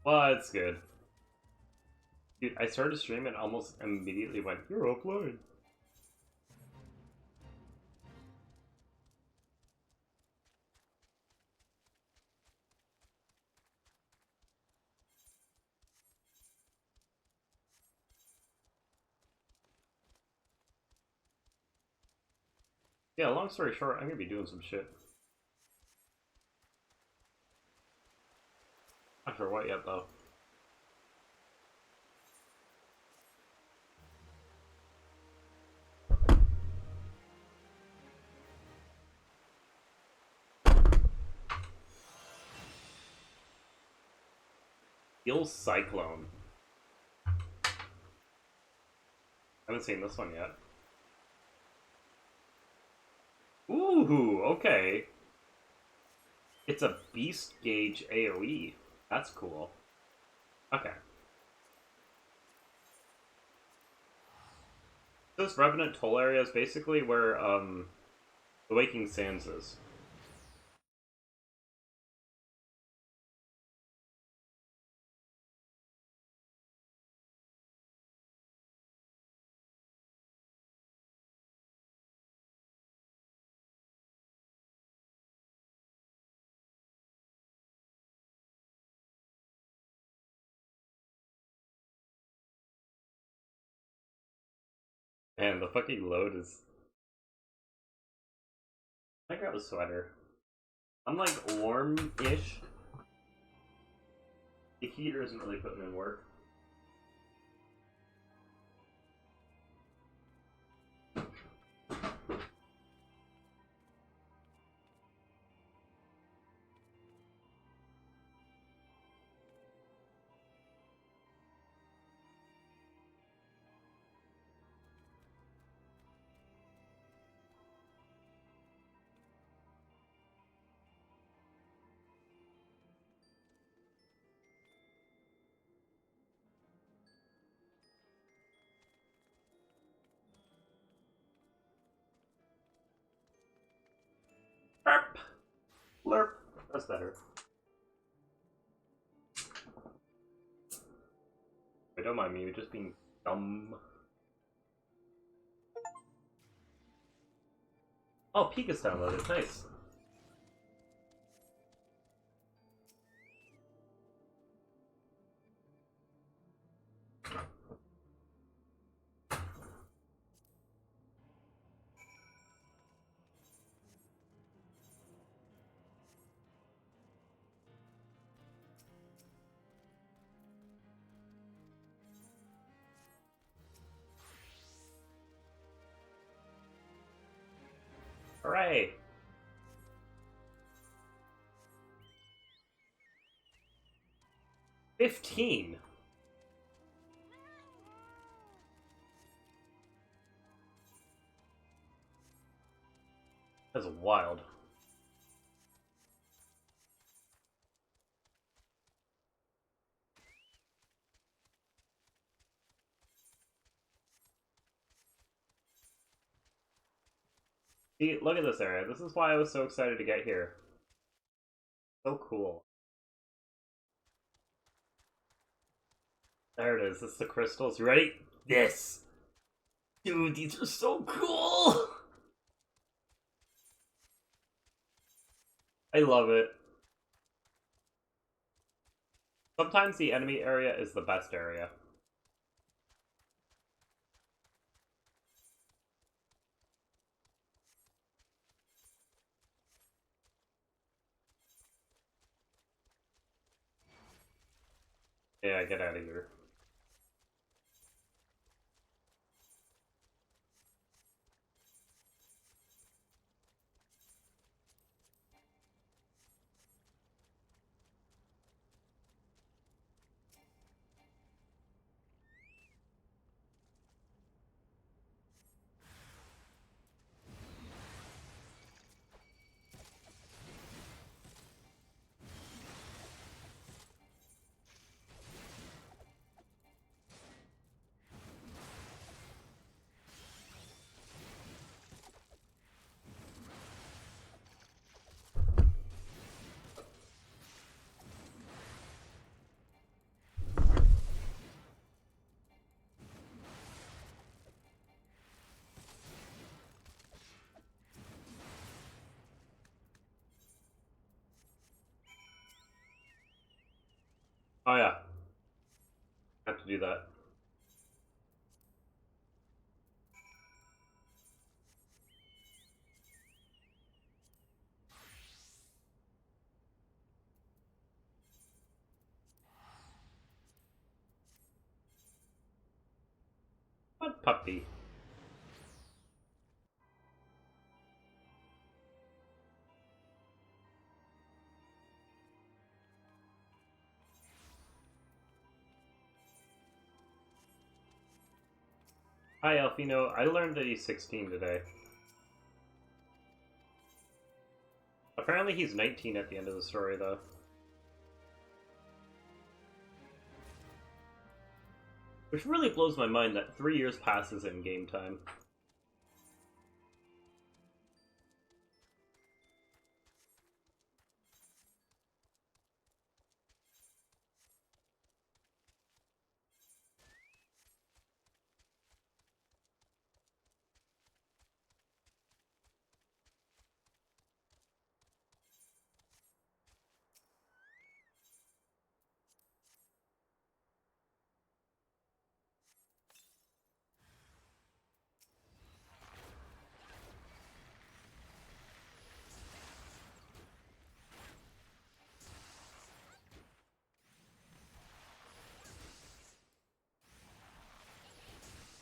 Well, it's good. Dude, I started streaming and almost immediately went, "You're offline." Yeah, long story short, I'm gonna be doing some shit. Not sure what yet, though. Steel Cyclone. I haven't seen this one yet. Ooh, okay. It's a beast gauge AoE. That's cool. Okay. This Revenant Toll area is basically where, the Waking Sands is. And the fucking load is... I grab a sweater. I'm like warm-ish. The heater isn't really putting in work. Burp! Blurp! That's better. Wait, don't mind me, you're just being dumb. Oh, Pika's downloaded. Nice. Hooray! 15! That's wild. See, look at this area. This is why I was so excited to get here. So cool. There it is. This is the crystals. You ready? This! Dude, these are so cool! I love it. Sometimes the enemy area is the best area. Yeah, get out of here. Oh yeah, I have to do that. What puppy? Hi Alfino, I learned that he's 16 today. Apparently he's 19 at the end of the story though. Which really blows my mind that 3 years passes in game time.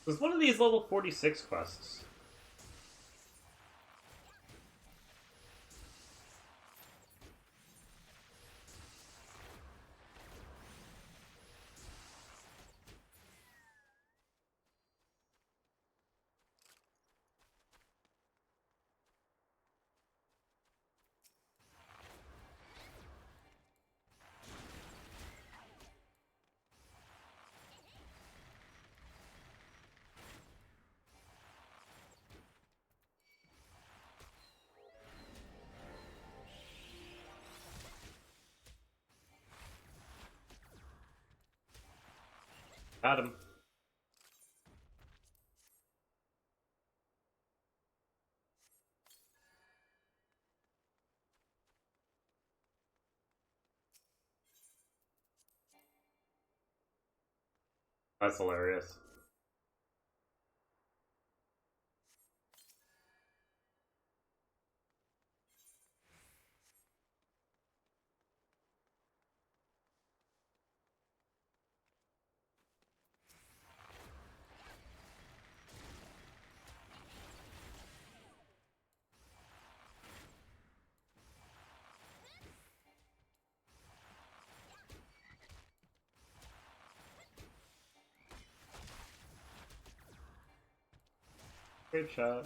It was one of these level 46 quests. Got him. That's hilarious. Great shot.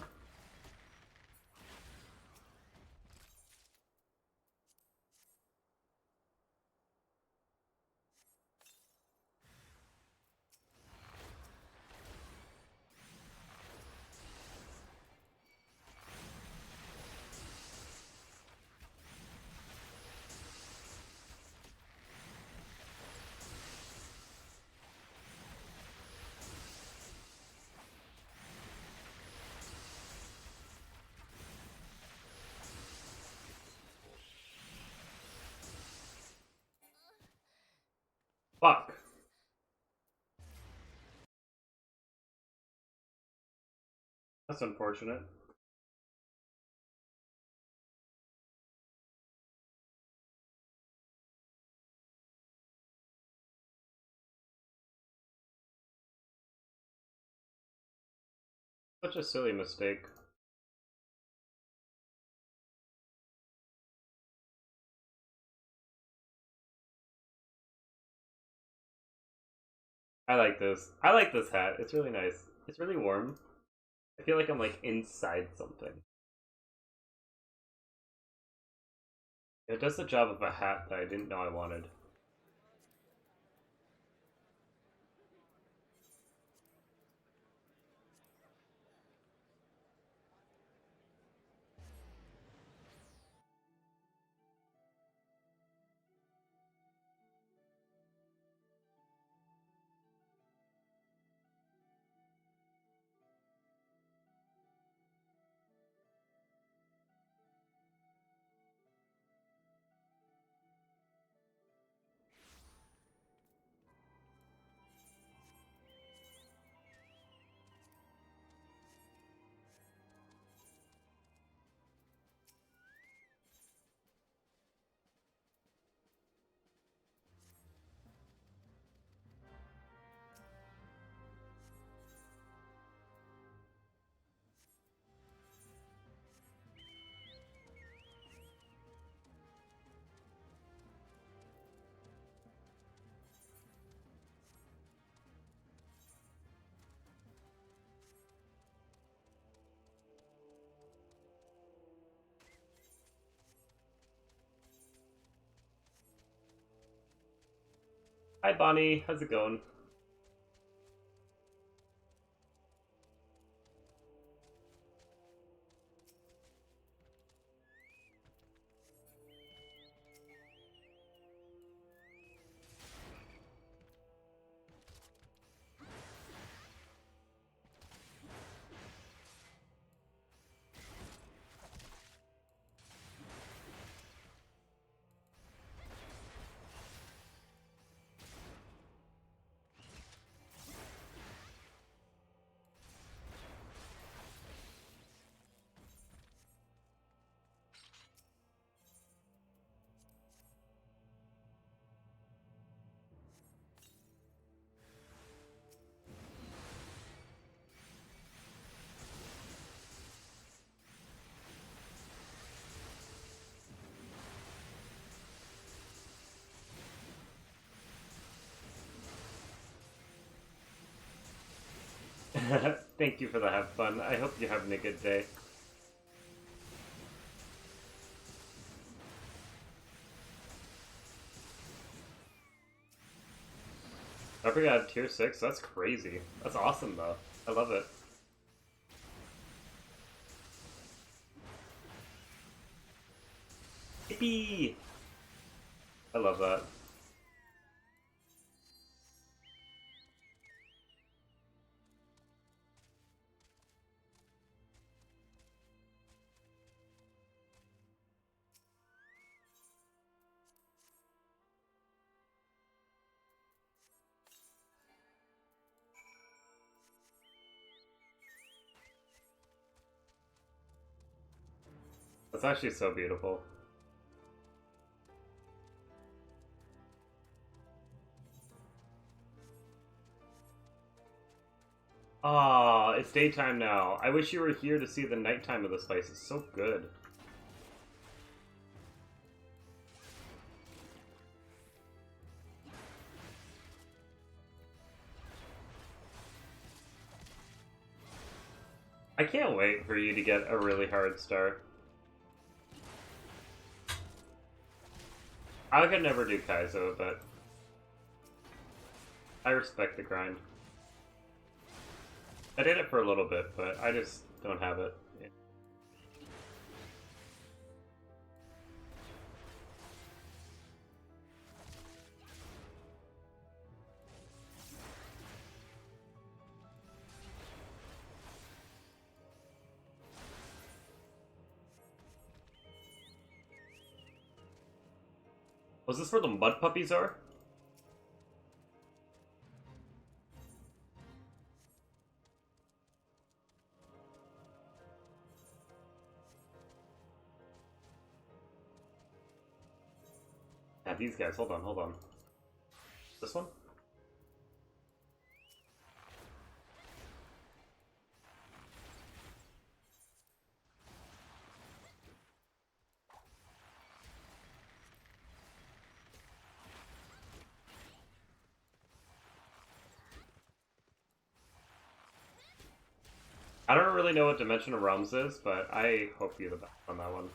Fuck. That's unfortunate. Such a silly mistake. I like this. I like this hat. It's really nice. It's really warm. I feel like I'm like inside something. It does the job of a hat that I didn't know I wanted. Hi Bonnie, how's it going? Thank you for the have fun. I hope you're having a good day. I forgot tier 6, that's crazy. That's awesome though. I love it. Yippee! I love that. That's actually so beautiful. Ah, it's daytime now. I wish you were here to see the nighttime of this place. It's so good. I can't wait for you to get a really hard start. I could never do Kaizo, but I respect the grind. I did it for a little bit, but I just don't have it. Was this where the mud puppies are? Yeah, these guys. Hold on, hold on. This one? I don't really know what Dimension of Realms is, but I hope you're the best on that one.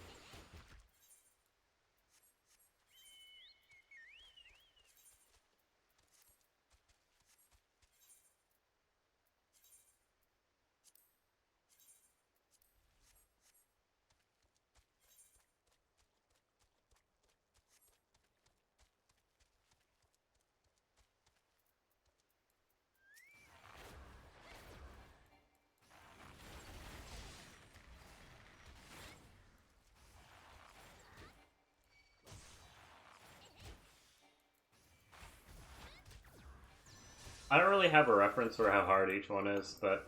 I don't really have a reference for how hard each one is, but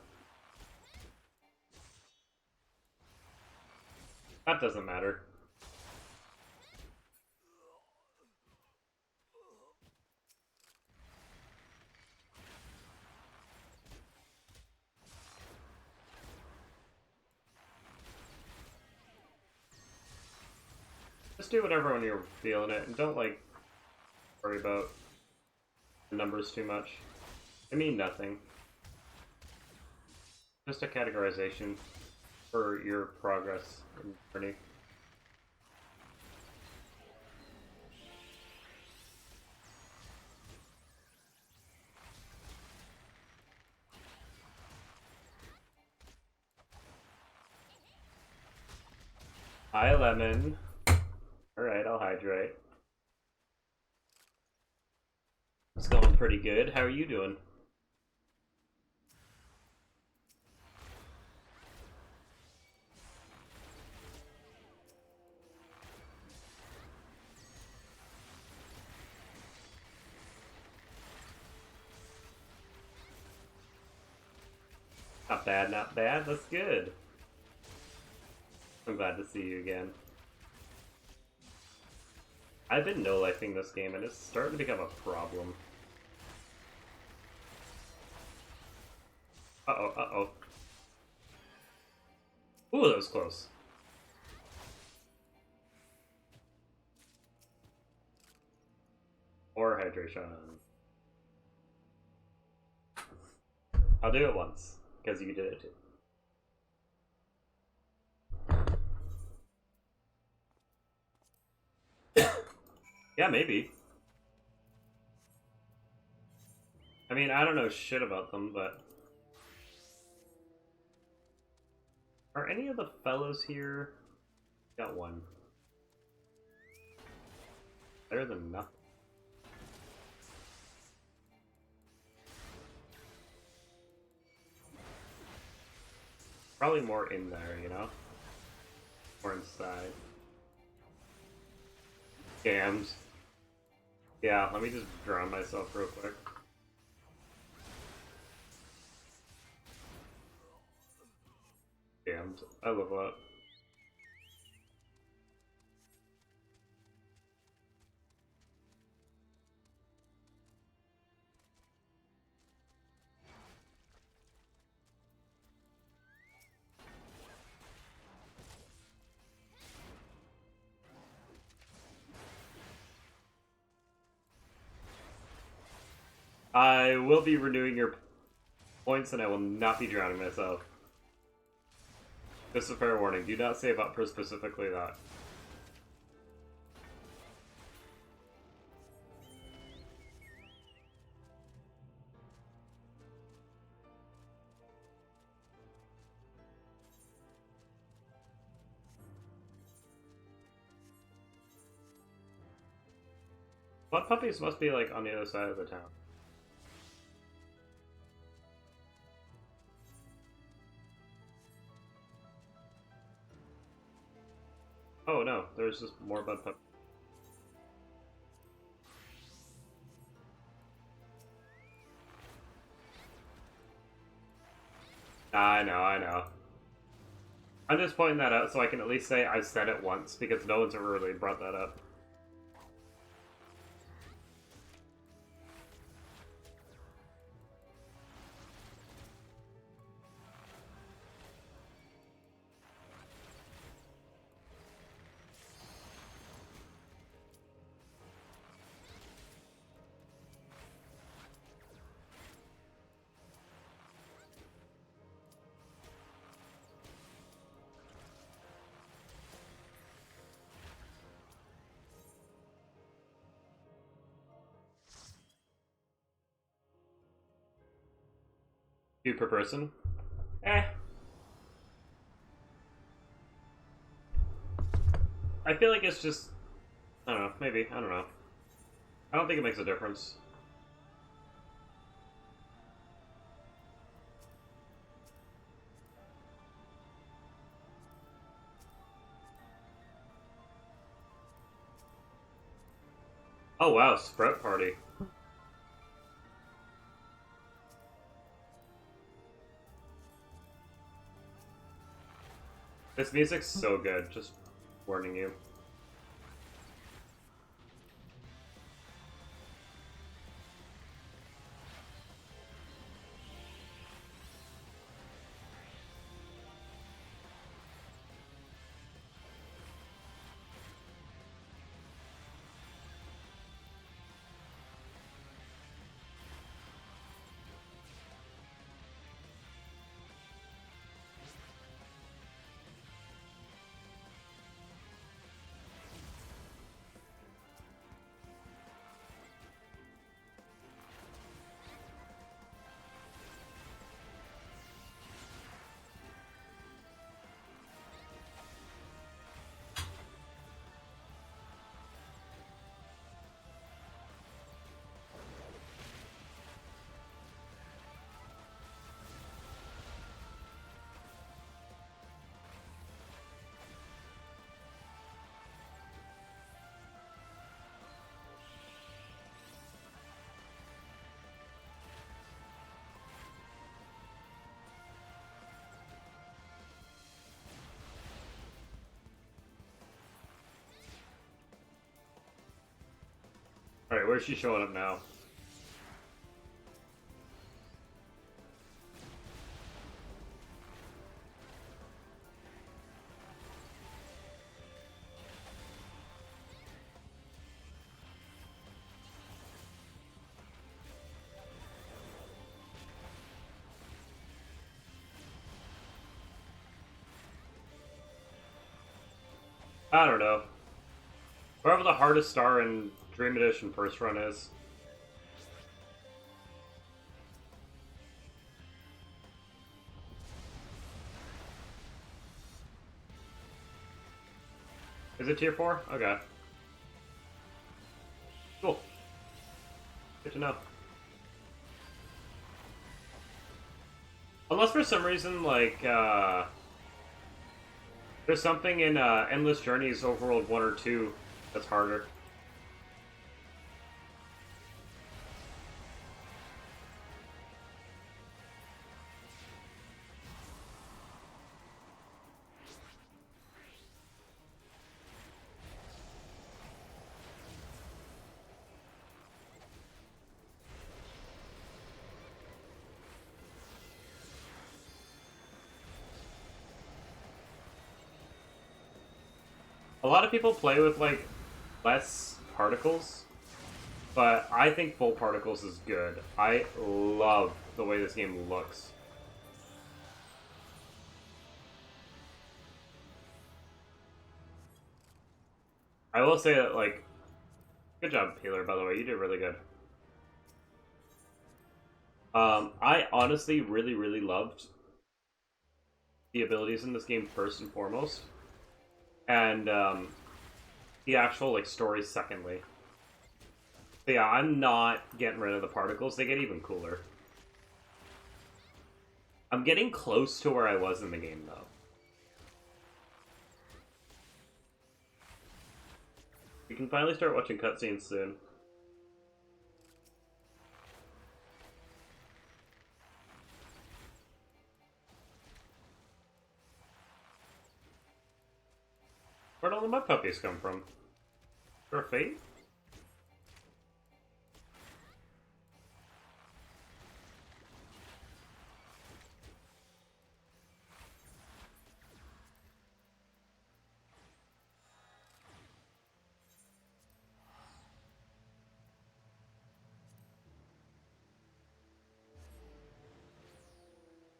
that doesn't matter. Just do whatever when you're feeling it, and don't, like, worry about the numbers too much. They mean nothing. Just a categorization for your progress and journey. Hi, Lemon. Alright, I'll hydrate. It's going pretty good. How are you doing? Not bad, not bad. That's good. I'm glad to see you again. I've been no-lifing this game and it's starting to become a problem. Uh-oh, uh-oh. Ooh, that was close. Or hydration. I'll do it once, because you did it too. Yeah, maybe. I mean, I don't know shit about them, but... Are any of the fellows here... Got one. Better than nothing. Probably more in there, you know? More inside. Scammed. Yeah, let me just drown myself real quick. Scammed. I love that. I will be renewing your points and I will not be drowning myself. Just a fair warning, do not say about specifically that. What puppies must be like on the other side of the town? Oh no, there's just more bud puppies. I know, I know. I'm just pointing that out so I can at least say I said it once, because no one's ever really brought that up. Two per person? Eh. I feel like it's just... I don't know, maybe, I don't know. I don't think it makes a difference. Oh wow, Sprout Party. This music's so good, just warning you. Alright, where's she showing up now? I don't know. Wherever the hardest star in Dream Edition first run is. Is it tier 4? Okay. Cool. Good to know. Unless for some reason, like, there's something in Endless Journeys Overworld 1 or 2 that's harder. A lot of people play with, like, less particles, but I think full particles is good. I love the way this game looks. I will say that, like, good job, Peeler, by the way. You did really good. I honestly really, really loved the abilities in this game first and foremost. And, the actual, like, story secondly. But yeah, I'm not getting rid of the particles. They get even cooler. I'm getting close to where I was in the game, though. We can finally start watching cutscenes soon. Where'd all the mud puppies come from? For a fate?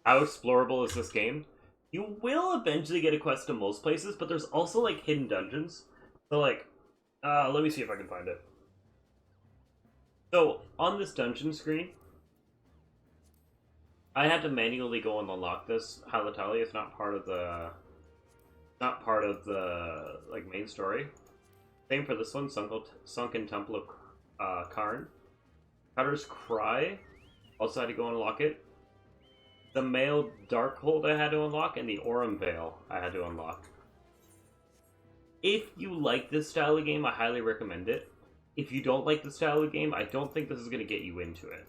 How explorable is this game? You will eventually get a quest to most places, but there's also, like, hidden dungeons. So, like, let me see if I can find it. So, on this dungeon screen, I had to manually go and unlock this Halatali. It's not part of the... like, main story. Same for this one, Sunken Temple of Karn. Cutter's Cry, also had to go and unlock it. The male Darkhold I had to unlock, and the Aurum Veil I had to unlock. If you like this style of game, I highly recommend it. If you don't like the style of game, I don't think this is going to get you into it.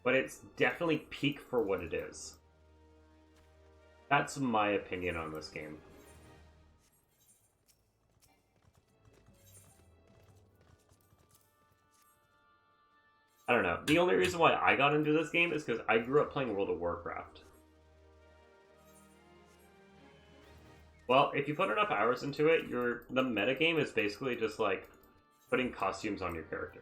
But it's definitely peak for what it is. That's my opinion on this game. I don't know. The only reason why I got into this game is because I grew up playing World of Warcraft. Well, if you put enough hours into it, the metagame is basically just like putting costumes on your character.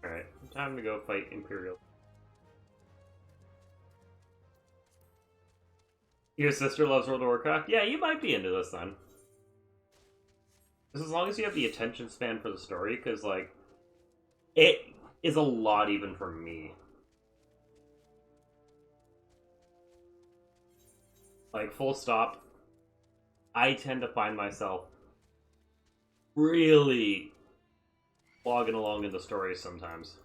Alright, time to go fight Imperial. Your sister loves World of Warcraft? Yeah, you might be into this then. Just as long as you have the attention span for the story, because, like, it is a lot even for me. Like, full stop, I tend to find myself really logging along in the story sometimes.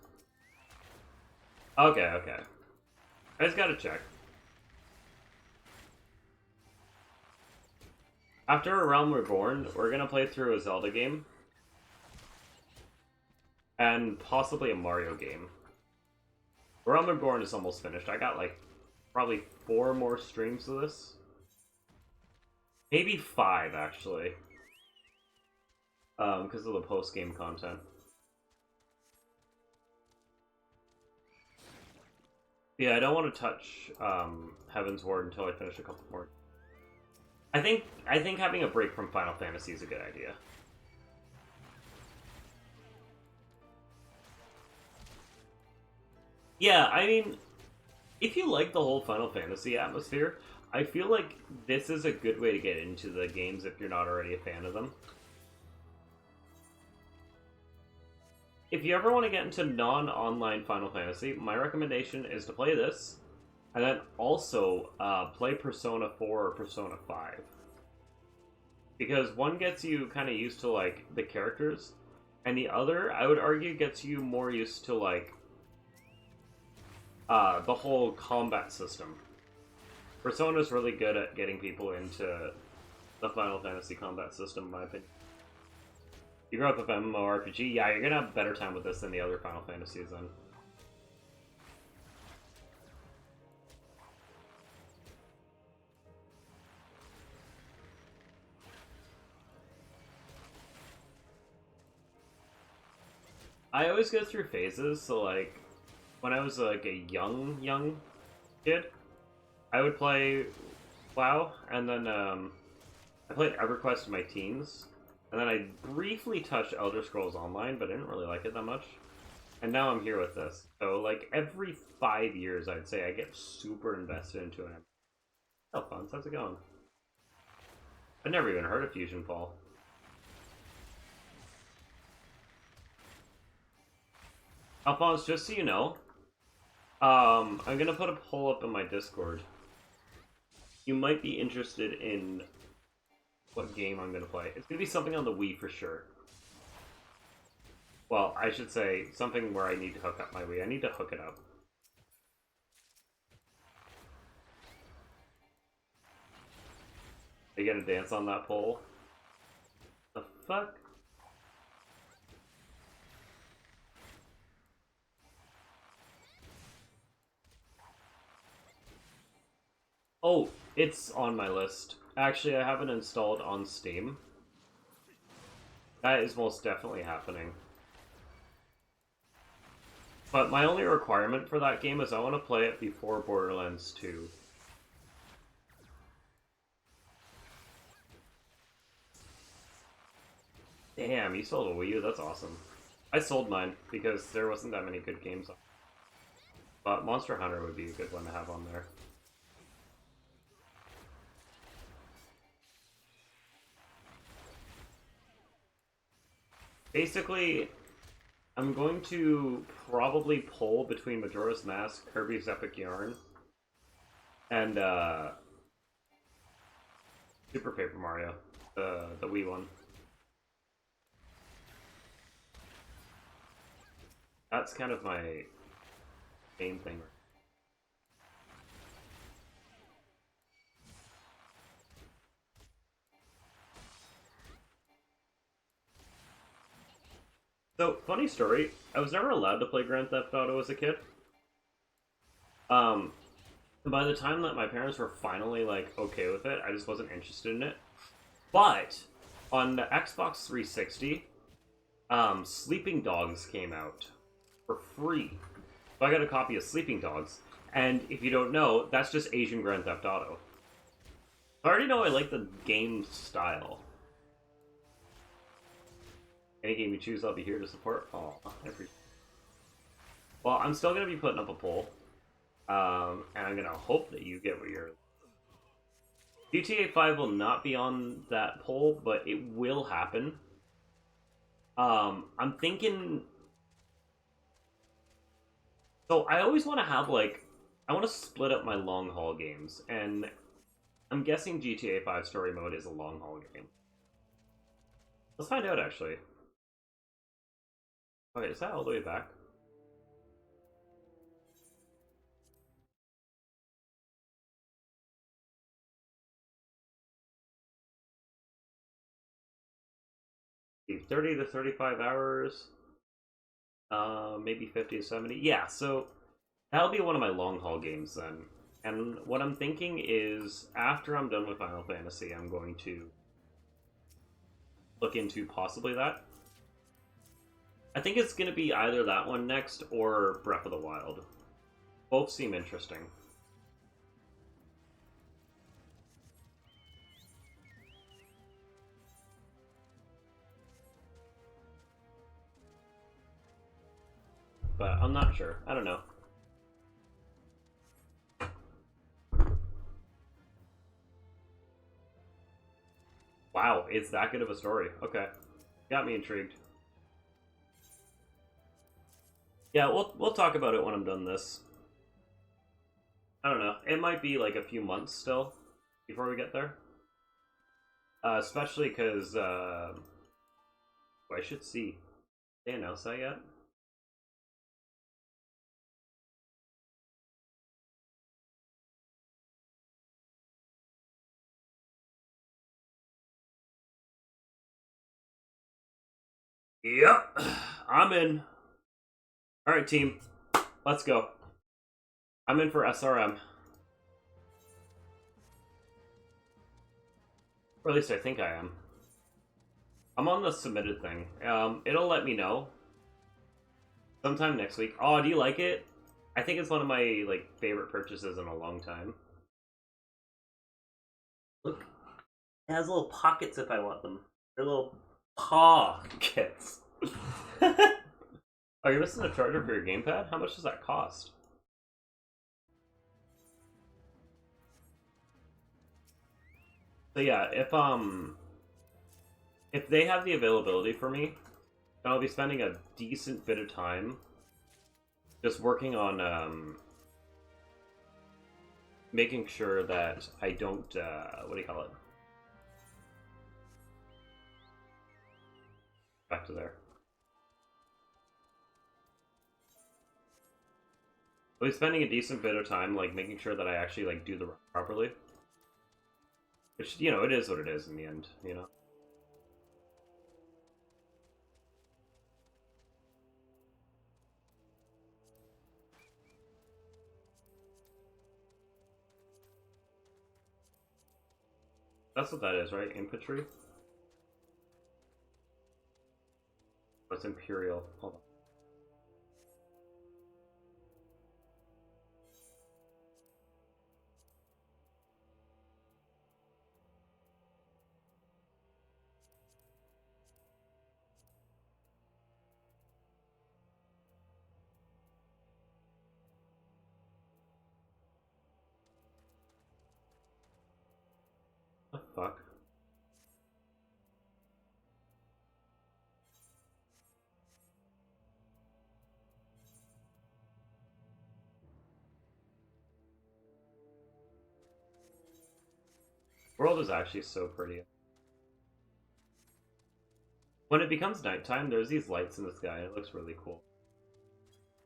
Okay. I just gotta check. After A Realm Reborn, we're gonna play through a Zelda game. And possibly a Mario game. A Realm Reborn is almost finished. I got like probably 4 more streams of this. Maybe 5, actually. Because of the post-game content. Yeah, I don't want to touch Heaven's Ward until I finish a couple more. I think having a break from Final Fantasy is a good idea. Yeah, I mean, if you like the whole Final Fantasy atmosphere, I feel like this is a good way to get into the games if you're not already a fan of them. If you ever want to get into non-online Final Fantasy, my recommendation is to play this, and then also play Persona 4 or Persona 5. Because one gets you kind of used to, like, the characters, and the other, I would argue, gets you more used to, like, the whole combat system. Persona's really good at getting people into the Final Fantasy combat system, in my opinion. You grew up with MMORPG, yeah, you're gonna have a better time with this than the other Final Fantasies then. I always go through phases, so like, when I was like a young kid, I would play WoW, and then I played EverQuest in my teens, and then I briefly touched Elder Scrolls Online, but I didn't really like it that much. And now I'm here with this. So, like, every 5 years, I'd say I get super invested into it. Alphonse, how's it going? I've never even heard of Fusion Fall. Alphonse, just so you know, I'm gonna put a poll up in my Discord. You might be interested in what game I'm gonna play. It's gonna be something on the Wii for sure. Well, I should say something where I need to hook up my Wii. I need to hook it up. Are you gonna dance on that pole? The fuck? Oh, it's on my list. Actually, I have it installed on Steam. That is most definitely happening. But my only requirement for that game is I want to play it before Borderlands 2. Damn, you sold a Wii U? That's awesome. I sold mine because there wasn't that many good games on. But Monster Hunter would be a good one to have on there. Basically, I'm going to probably pull between Majora's Mask, Kirby's Epic Yarn, and Super Paper Mario, the Wii one. That's kind of my main thing. So, funny story, I was never allowed to play Grand Theft Auto as a kid. Um, by the time that my parents were finally, like, okay with it, I just wasn't interested in it. But, on the Xbox 360, Sleeping Dogs came out for free. So I got a copy of Sleeping Dogs, and if you don't know, that's just Asian Grand Theft Auto. I already know I like the game style. Any game you choose, I'll be here to support. Oh, I appreciate it. Well, I'm still going to be putting up a poll. And I'm going to hope that you get what you're... GTA 5 will not be on that poll, but it will happen. I'm thinking... So I always want to have, like... I want to split up my long-haul games, and I'm guessing GTA 5 Story Mode is a long-haul game. Let's find out, actually. Okay, is that all the way back? The 30 to 35 hours. Maybe 50 to 70. Yeah, so that'll be one of my long haul games then. And what I'm thinking is, after I'm done with Final Fantasy, I'm going to look into possibly that. I think it's going to be either that one next or Breath of the Wild. Both seem interesting. But I'm not sure. I don't know. Wow, it's that good of a story. Okay. Got me intrigued. Yeah, we'll talk about it when I'm done this. I don't know. It might be like a few months still before we get there. Especially because I should see. They announced that yet? Yep. I'm in. Alright, team. Let's go. I'm in for SRM. Or at least I think I am. I'm on the submitted thing. It'll let me know sometime next week. Oh, do you like it? I think it's one of my like favorite purchases in a long time. Look, it has little pockets if I want them. They're little pockets. Oh, you're missing a charger for your gamepad? How much does that cost? So yeah, if they have the availability for me, then I'll be spending a decent bit of time just working on making sure that I don't what do you call it? Back to there. I'll be spending a decent bit of time like making sure that I actually like do the run properly. Which, you know, it is what it is in the end, you know. That's what that is, right? Infantry? What's Imperial? Hold on. What the fuck? World is actually so pretty. When it becomes nighttime, there's these lights in the sky, and it looks really cool.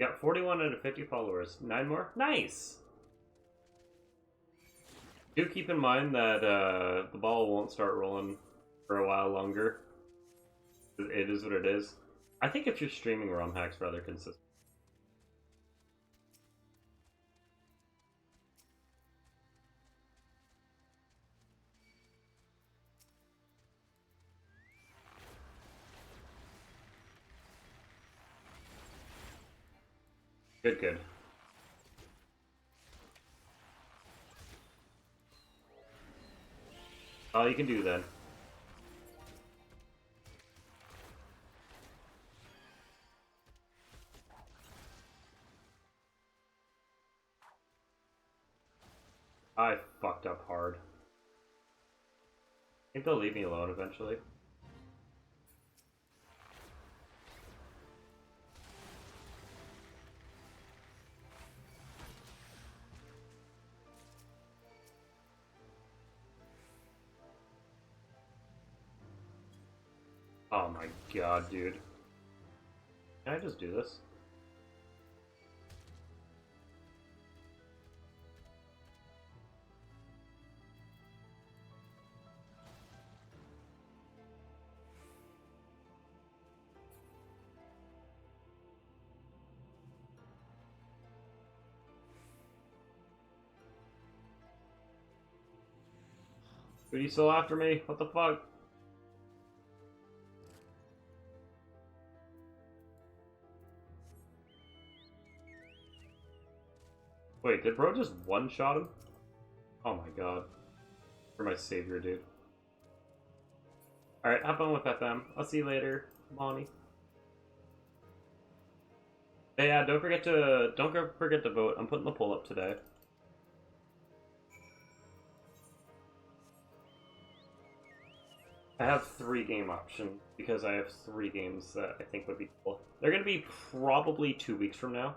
Got 41 out of 50 followers. 9 more? Nice! Do keep in mind that the ball won't start rolling for a while longer. It is what it is. I think if you're streaming ROM hacks rather consistent. Good, good. All you can do then. I fucked up hard. I think they'll leave me alone eventually. Oh my god, dude. Can I just do this? Are you still after me? What the fuck? Wait, did bro just one-shot him? Oh my god. You're my savior, dude. Alright, have fun with FM. I'll see you later, Lonnie. Hey, yeah, don't forget to vote. I'm putting the poll up today. I have 3 game options because I have 3 games that I think would be cool. They're gonna be probably 2 weeks from now.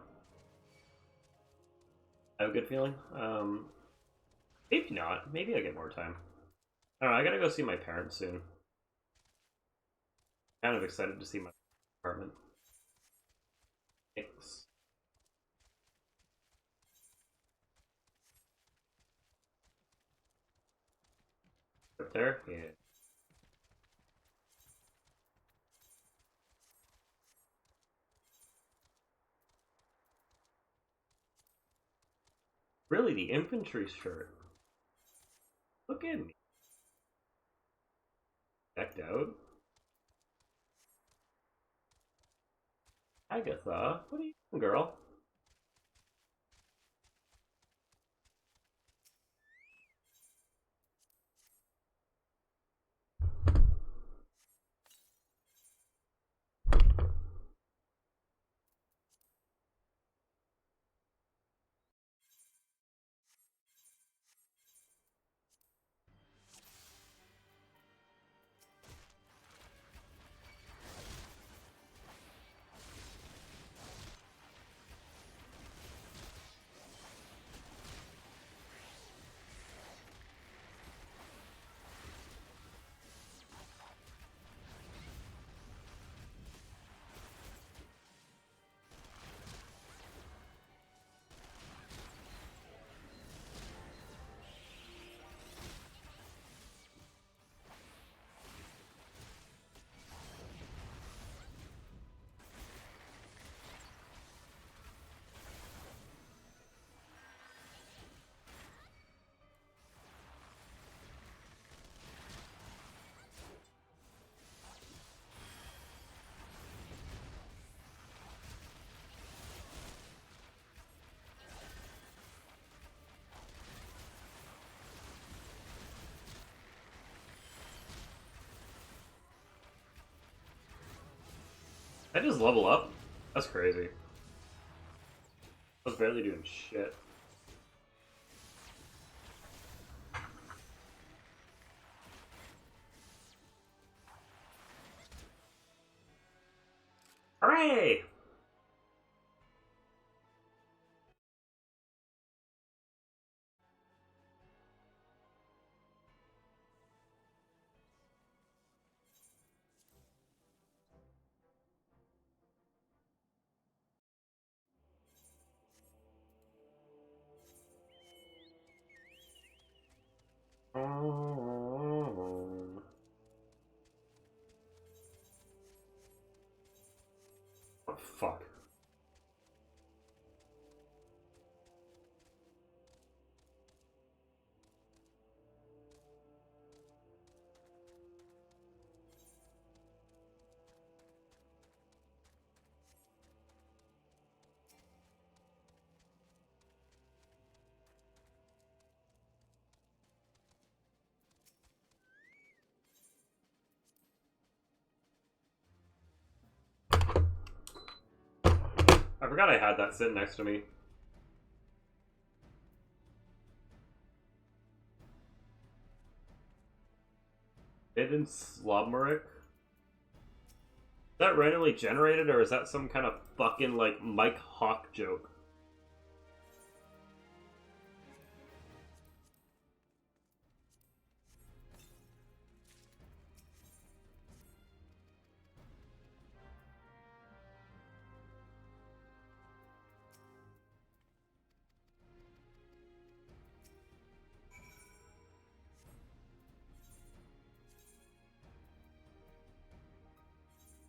I have a good feeling. Maybe not. Maybe I get more time. I don't know. I gotta go see my parents soon. Kind of excited to see my apartment. Thanks. Up there? Yeah. Really, the infantry shirt? Look at me. Decked out? Agatha, what are you doing, girl? I just level up? That's crazy. I was barely doing shit. Hooray! Oh, fuck. I forgot I had that sitting next to me. Hidden Slobmeric? Is that randomly generated, or is that some kind of fucking, like, Mike Hawk joke?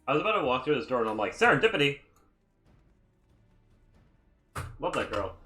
I was about to walk through this door and I'm like, serendipity! Love that girl.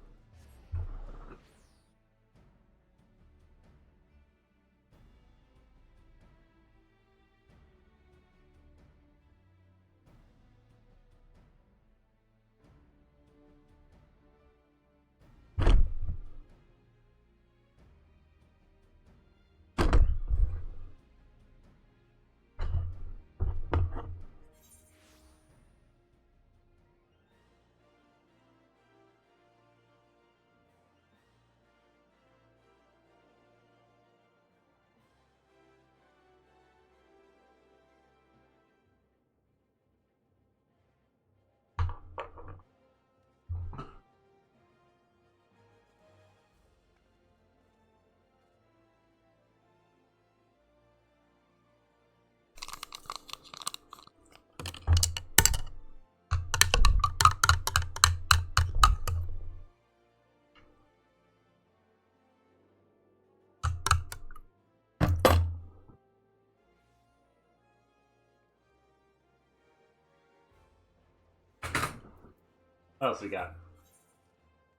What else we got?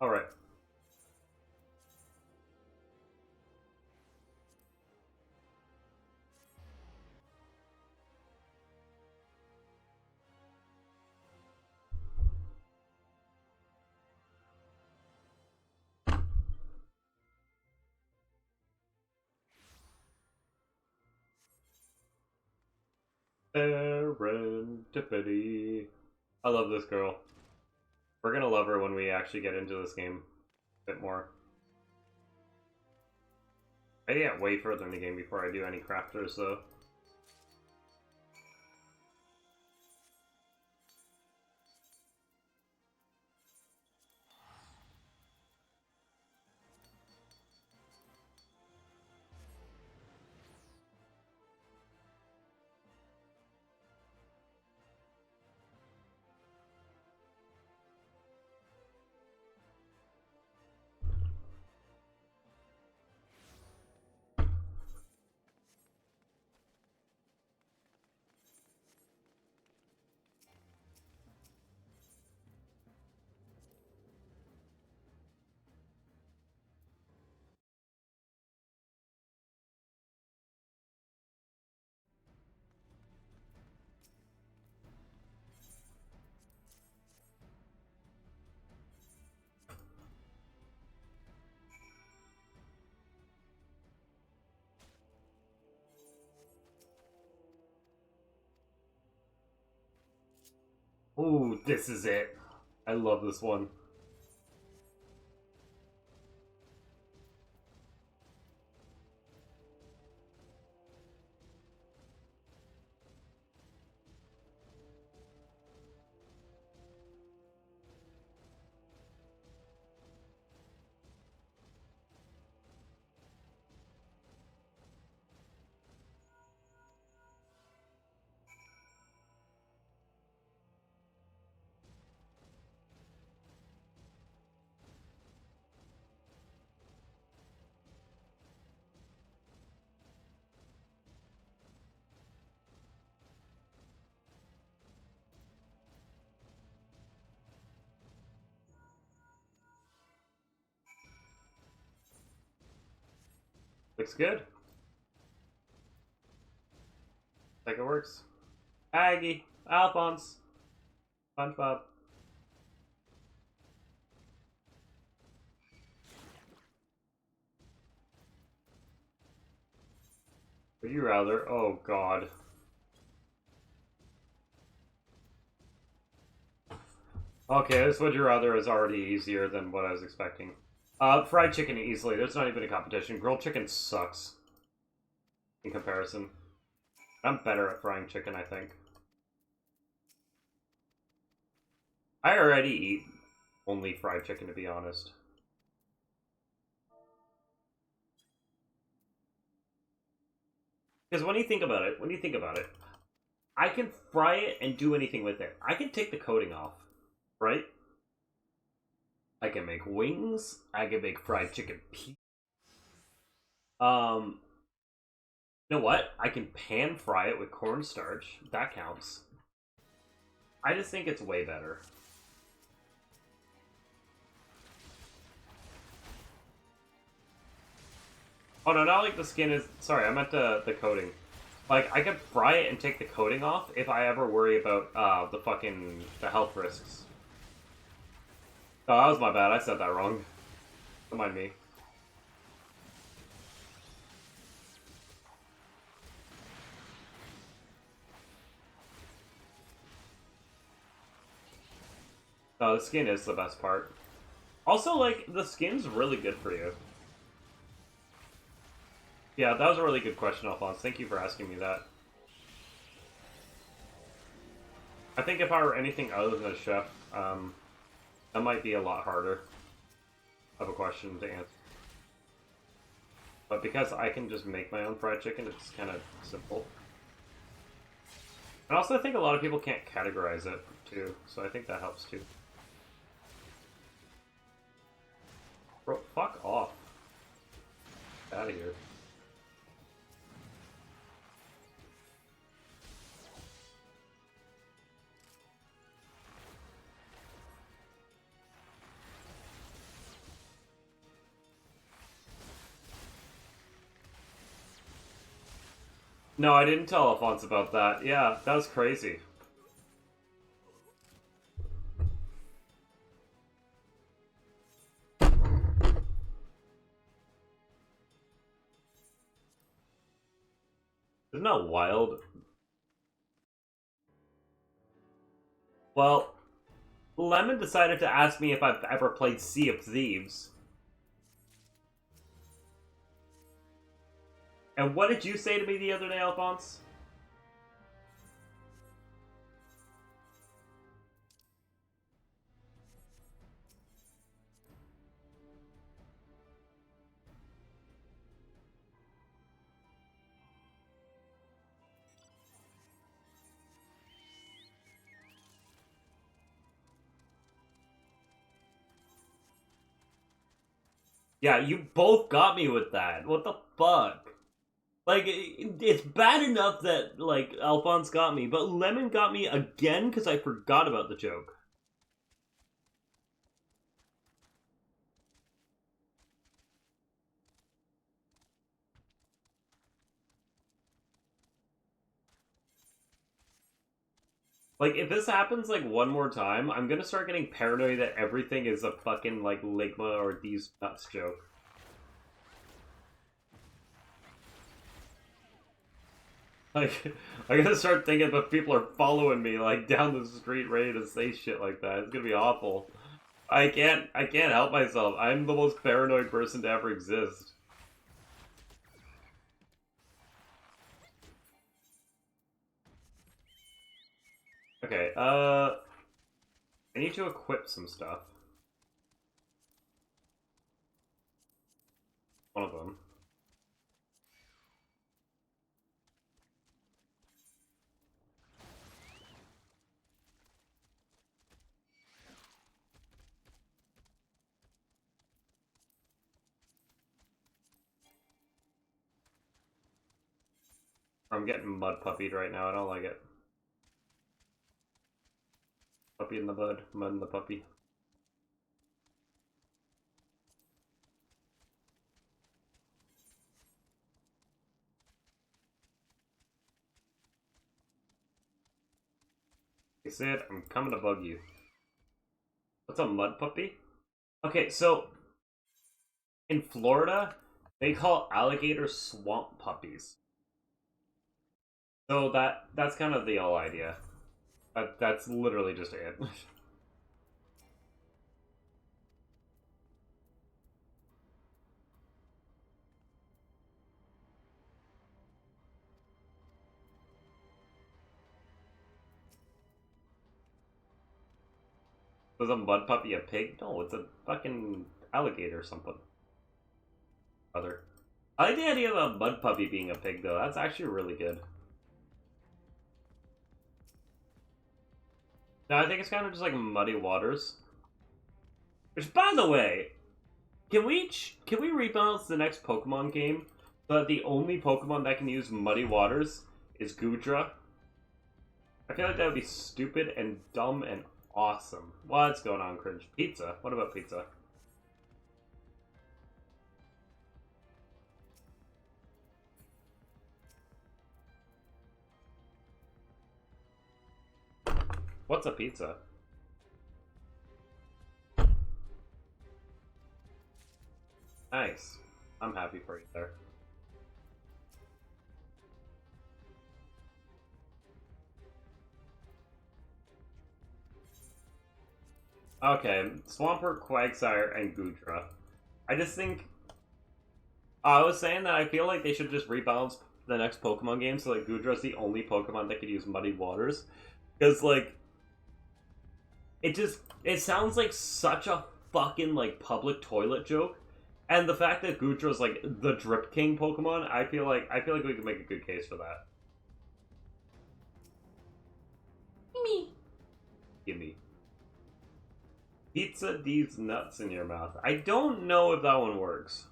Alright. Serendipity. I love this girl. We're gonna love her when we actually get into this game a bit more. I get way further in the game before I do any crafters, though. Ooh, this is it. I love this one. Looks good. Like it works. Aggie, Alphonse, SpongeBob. Would you rather? Oh god. Okay, this would you rather is already easier than what I was expecting. Fried chicken easily. There's not even a competition. Grilled chicken sucks in comparison. I'm better at frying chicken, I think. I already eat only fried chicken, to be honest. Because when you think about it, I can fry it and do anything with it. I can take the coating off, right? I can make wings. I can make fried chicken pizza. Um, you know what? I can pan fry it with cornstarch. That counts. I just think it's way better. Oh no, not like the skin is. Sorry, I meant the coating. Like I could fry it and take the coating off if I ever worry about the health risks. Oh, that was my bad. I said that wrong. Don't mind me. No, the skin is the best part. Also, like, the skin's really good for you. Yeah, that was a really good question, Alphonse. Thank you for asking me that. I think if I were anything other than a chef, that might be a lot harder of a question to answer. But because I can just make my own fried chicken, it's kind of simple. And also, I think a lot of people can't categorize it, too, so I think that helps, too. Bro, fuck off. Get out of here. No, I didn't tell Alphonse about that. Yeah, that was crazy. Isn't that wild? Well, Lemon decided to ask me if I've ever played Sea of Thieves. And what did you say to me the other day, Alphonse? Yeah, you both got me with that. What the fuck? Like, it's bad enough that, like, Alphonse got me, but Lemon got me again because I forgot about the joke. Like, if this happens, like, one more time, I'm gonna start getting paranoid that everything is a fucking, like, Ligma or These Nuts joke. Like, I'm gonna start thinking that people are following me, like, down the street ready to say shit like that. It's gonna be awful. I can't help myself. I'm the most paranoid person to ever exist. Okay, I need to equip some stuff. One of them. I'm getting mud puppied right now. I don't like it. Puppy in the mud. Mud in the puppy. He said, I'm coming to bug you. What's a mud puppy? Okay, so in Florida, they call alligators swamp puppies. So that's kind of the whole idea. That's literally just it. Was a mud puppy a pig? No, it's a fucking alligator or something. Other. I like the idea of a mud puppy being a pig, though. That's actually really good. No, I think it's kind of just like muddy waters. Which, by the way, can we rebalance the next Pokemon game so that the only Pokemon that can use muddy waters is Goodra? I feel like that would be stupid and dumb and awesome. What's going on, cringe? Pizza? What about pizza? What's a pizza? Nice. I'm happy for you there. Okay, Swampert, Quagsire, and Goodra. I just think I was saying that I feel like they should just rebalance the next Pokemon game so like Goodra's the only Pokemon that could use muddy waters. Because like it sounds like such a fucking like public toilet joke. And the fact that Goodra's like the Drip King Pokemon, I feel like we could make a good case for that. Me. Gimme. Pizza these nuts in your mouth. I don't know if that one works.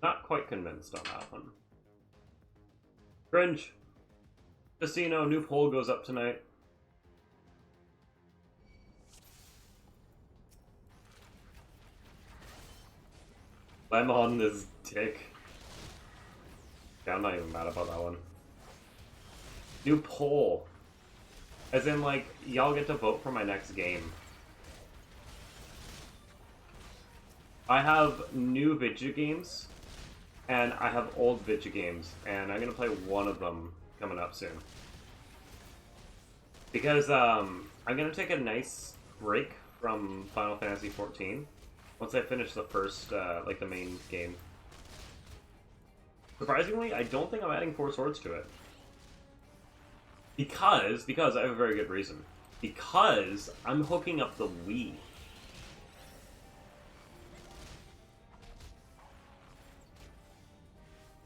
Not quite convinced on that one. Cringe. Just so you know, new poll goes up tonight. I'm on this dick. Yeah, I'm not even mad about that one. New poll. As in, like, y'all get to vote for my next game. I have new video games, and I have old video games, and I'm gonna play one of them coming up soon. Because, I'm gonna take a nice break from Final Fantasy XIV once I finish the first, like, the main game. Surprisingly, I don't think I'm adding 4 swords to it. Because I have a very good reason. Because I'm hooking up the Wii.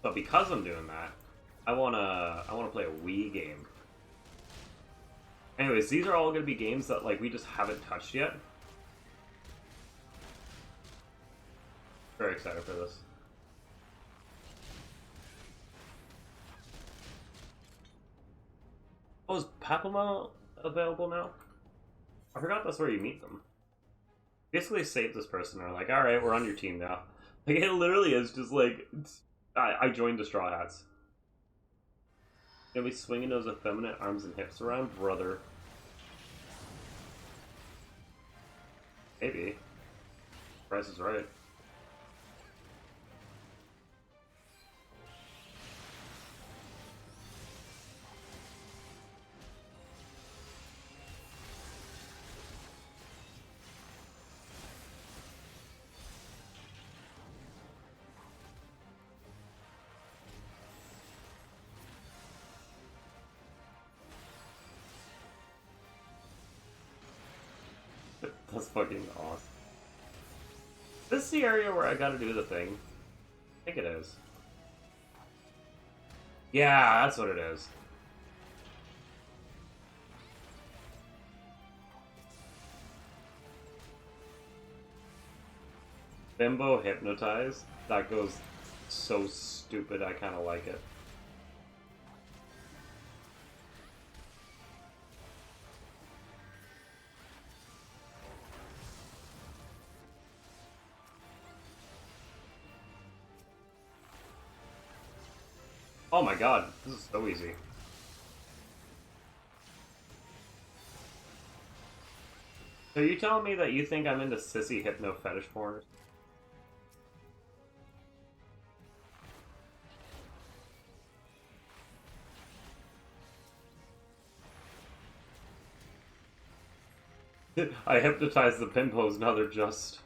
So because I'm doing that, I wanna play a Wii game. Anyways, these are all gonna be games that like we just haven't touched yet. Very excited for this. Oh, is Papillon available now? I forgot that's where you meet them. Basically save this person, they're like, alright, we're on your team now. Like, it literally is just like, I joined the Straw Hats. Gonna be swinging those effeminate arms and hips around, brother. Maybe. Price is right. That's fucking awesome. This is the area where I gotta do the thing. I think it is. Yeah, that's what it is. Bimbo Hypnotize? That goes so stupid, I kinda like it. Oh my god, this is so easy. So you telling me that you think I'm into sissy hypno fetish porn? I hypnotized the pimpos, now they're just...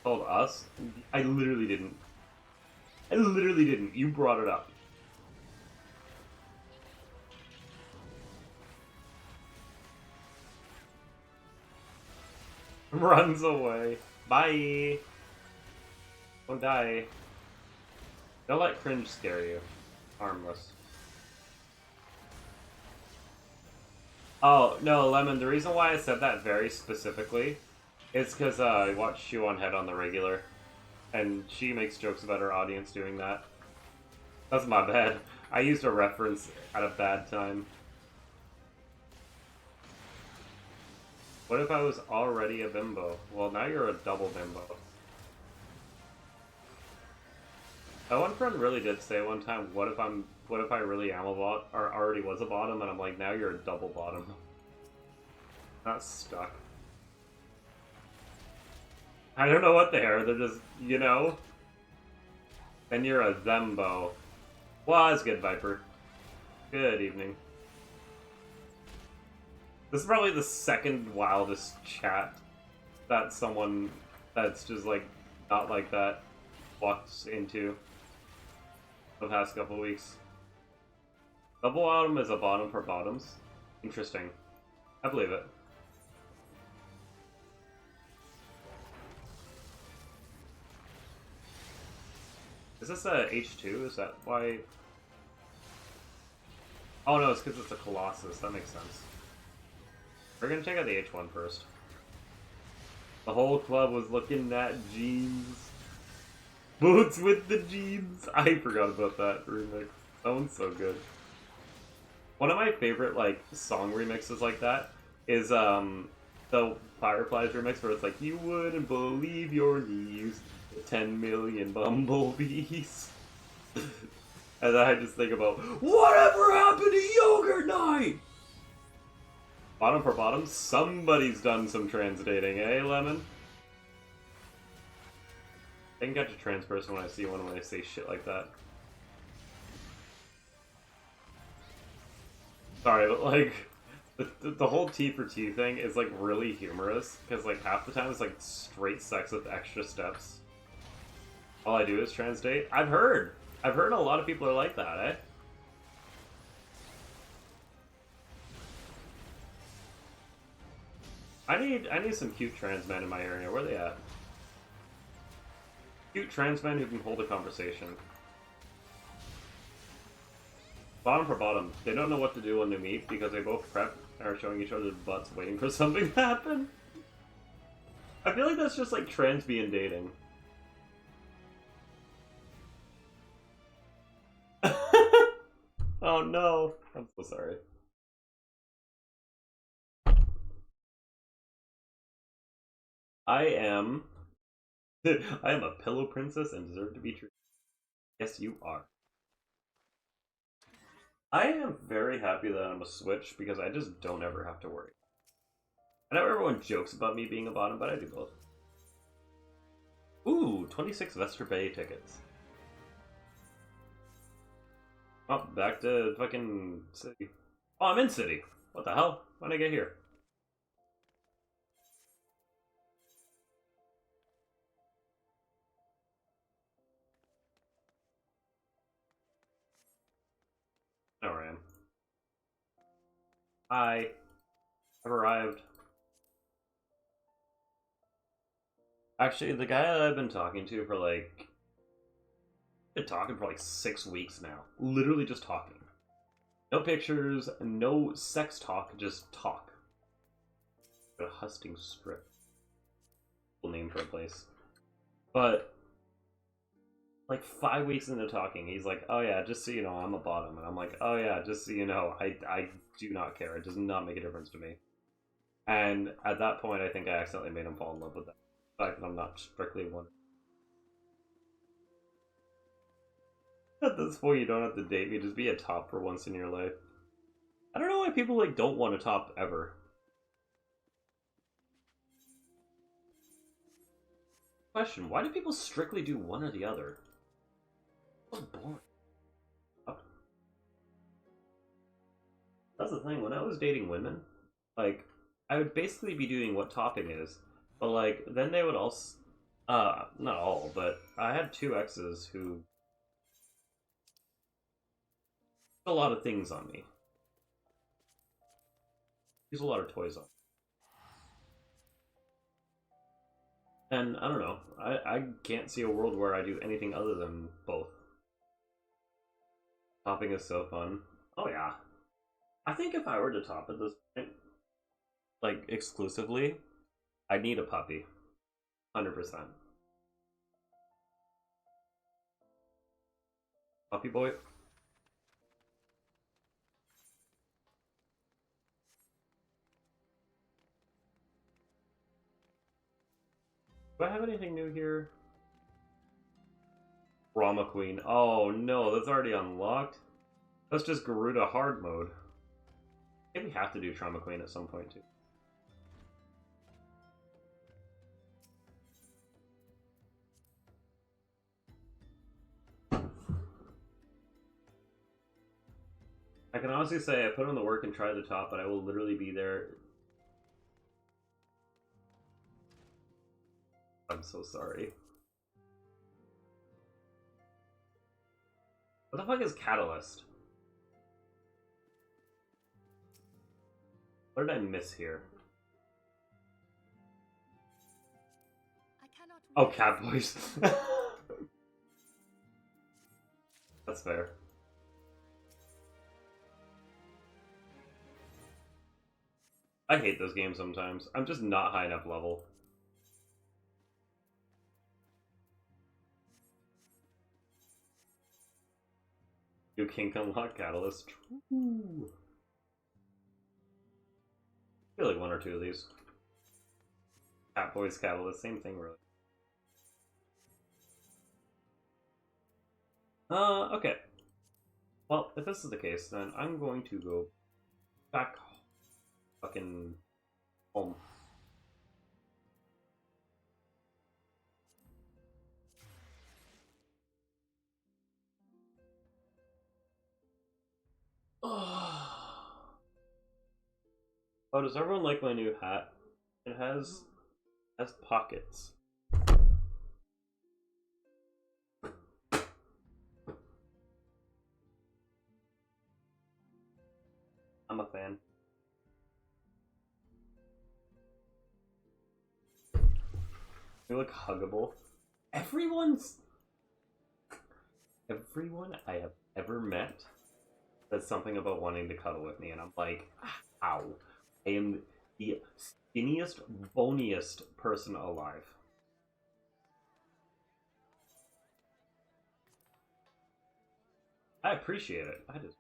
Called us? I literally didn't. I literally didn't. You brought it up. Runs away. Bye. Don't die. Don't let cringe scare you. Harmless. Oh, no, Lemon, the reason why I said that very specifically is because I watch Shoe on Head on the regular, and she makes jokes about her audience doing that. That's my bad. I used a reference at a bad time. What if I was already a bimbo? Well, now you're a double bimbo. That one friend really did say one time, what if I really am a bot, or already was a bottom, and I'm like, now you're a double bottom. Not stuck. I don't know what they are, they're just, you know? Then you're a Zembo. Well, that's good, Viper. Good evening. This is probably the second wildest chat that someone that's just, like, not like that walks into the past couple weeks. Double bottom is a bottom for bottoms. Interesting. I believe it. Is this a H2? Is that why? Oh no, it's because it's a Colossus. That makes sense. We're gonna check out the H1 first. The whole club was looking at jeans. Boots with the jeans! I forgot about that remix. That one's so good. One of my favorite, like, song remixes like that is, the Fireflies remix where it's like, you wouldn't believe your knees, 10 million bumblebees. And then I just think about, whatever happened to Yogurt Night? Bottom for bottom, somebody's done some transdating, eh, Lemon? I can catch a trans person when I see one when I say shit like that. Sorry, but like, the whole T for T thing is like really humorous, because like half the time it's like straight sex with extra steps. All I do is transdate. I've heard a lot of people are like that, eh? I need some cute trans men in my area. Where are they at? Cute trans men who can hold a conversation. Bottom for bottom. They don't know what to do when they meet because they both prep and are showing each other's butts waiting for something to happen. I feel like that's just like trans being dating. Oh no. I'm so sorry. I am a pillow princess and deserve to be treated. Yes, you are. I am very happy that I'm a Switch because I just don't ever have to worry. I know everyone jokes about me being a bottom, but I do both. Ooh, 26 Vesper Bay tickets. Oh, back to fucking city. Oh, I'm in city. What the hell? When did I get here? Oh, I am. Hi. I've arrived. Actually, the guy that I've been talking to for like... I've been talking for like 6 weeks now. Literally just talking. No pictures, no sex talk, just talk. A husting strip. Cool name for a place. But like 5 weeks into talking, he's like, "Oh yeah, just so you know, I'm a bottom," and I'm like, "Oh yeah, just so you know, I do not care. It does not make a difference to me." And at that point, I think I accidentally made him fall in love with that. The fact that I'm not strictly one. At this point, you don't have to date me. Just be a top for once in your life. I don't know why people like don't want a top ever. Question: why do people strictly do one or the other? So boring. That's the thing. When I was dating women, like I would basically be doing what topping is, but like then they would also, not all, but I had two exes who put a lot of things on me. Use a lot of toys on. And I don't know. I can't see a world where I do anything other than both. Topping is so fun. Oh yeah. I think if I were to top at this point, like exclusively, I'd need a puppy. 100%. Puppy boy? Do I have anything new here? Drama Queen. Oh no, that's already unlocked. That's just Garuda hard mode. I think we have to do Trauma Queen at some point too. I can honestly say I put in the work and tried the top, but I will literally be there. I'm so sorry. What the fuck is Catalyst? What did I miss here? Oh, Cat Boys. That's fair. I hate those games sometimes. I'm just not high enough level. You kink unlock Catalyst. Ooh. I feel like one or two of these. Cat Boys Catalyst, same thing, really. Okay. Well, if this is the case, then I'm going to go back fucking home. Oh, does everyone like my new hat? It has pockets. I'm a fan. You look huggable. Everyone I have ever met says something about wanting to cuddle with me, and I'm like, how? I am the skinniest, boniest person alive. I appreciate it. I just.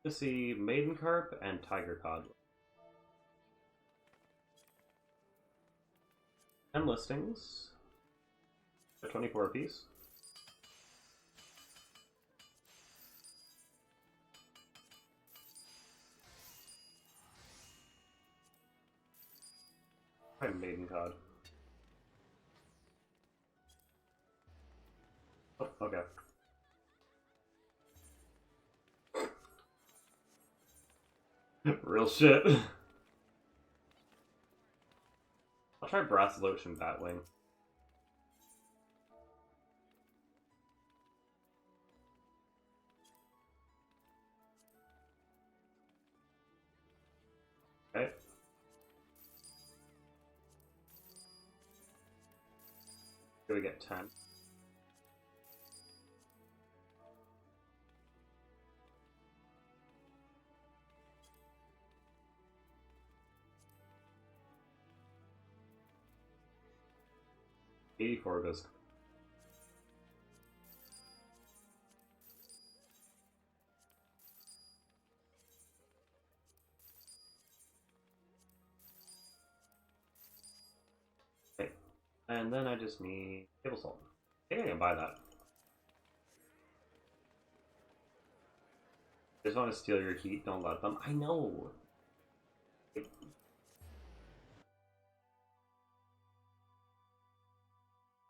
To see Maiden Carp and Tiger Cod. 10 listings. 24 apiece. Probably Maiden Cod. Oh, okay. Real shit. I'll try Brass Lotion Batwing. Okay. Do we get 10? $84 goes. Okay. And then I just need table salt. I think I can buy that. I just want to steal your heat, don't let them. I know!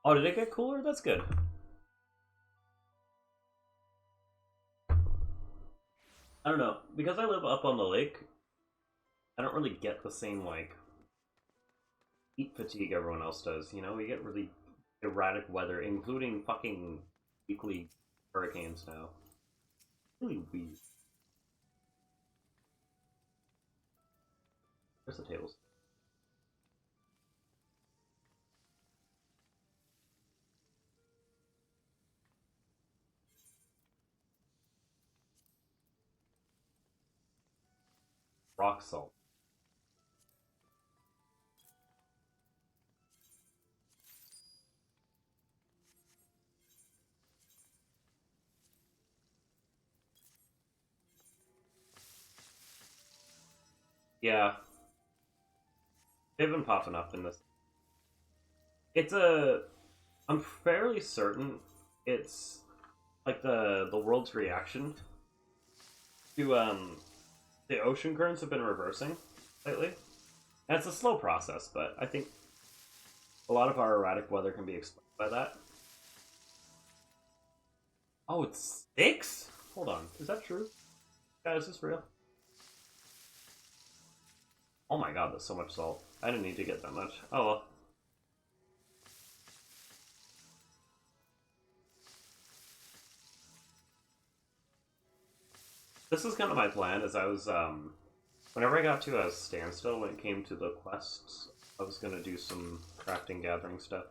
Oh, did it get cooler? That's good. I don't know. Because I live up on the lake, I don't really get the same, like, heat fatigue everyone else does. You know, we get really erratic weather, including fucking weekly hurricanes now. Really weird. Where's the tables? Rock salt. Yeah. They've been popping up in this. It's a. I'm fairly certain it's like the world's reaction to the ocean currents have been reversing lately. And it's a slow process, but I think a lot of our erratic weather can be explained by that. Oh, it's 6? Hold on, is that true? Yeah, is this real? Oh my god, that's so much salt. I didn't need to get that much. Oh well. This is kind of my plan, as I was, whenever I got to a standstill when it came to the quests, I was gonna do some crafting, gathering stuff.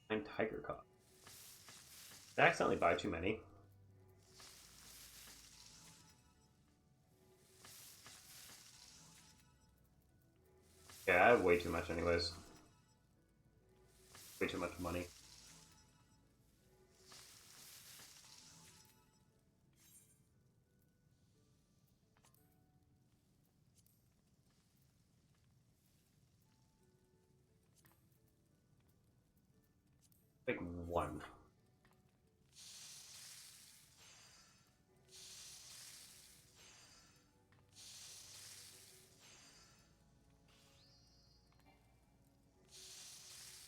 And Tiger Cod. Did I accidentally buy too many? Yeah, I have way too much anyways. Way too much money. Like one.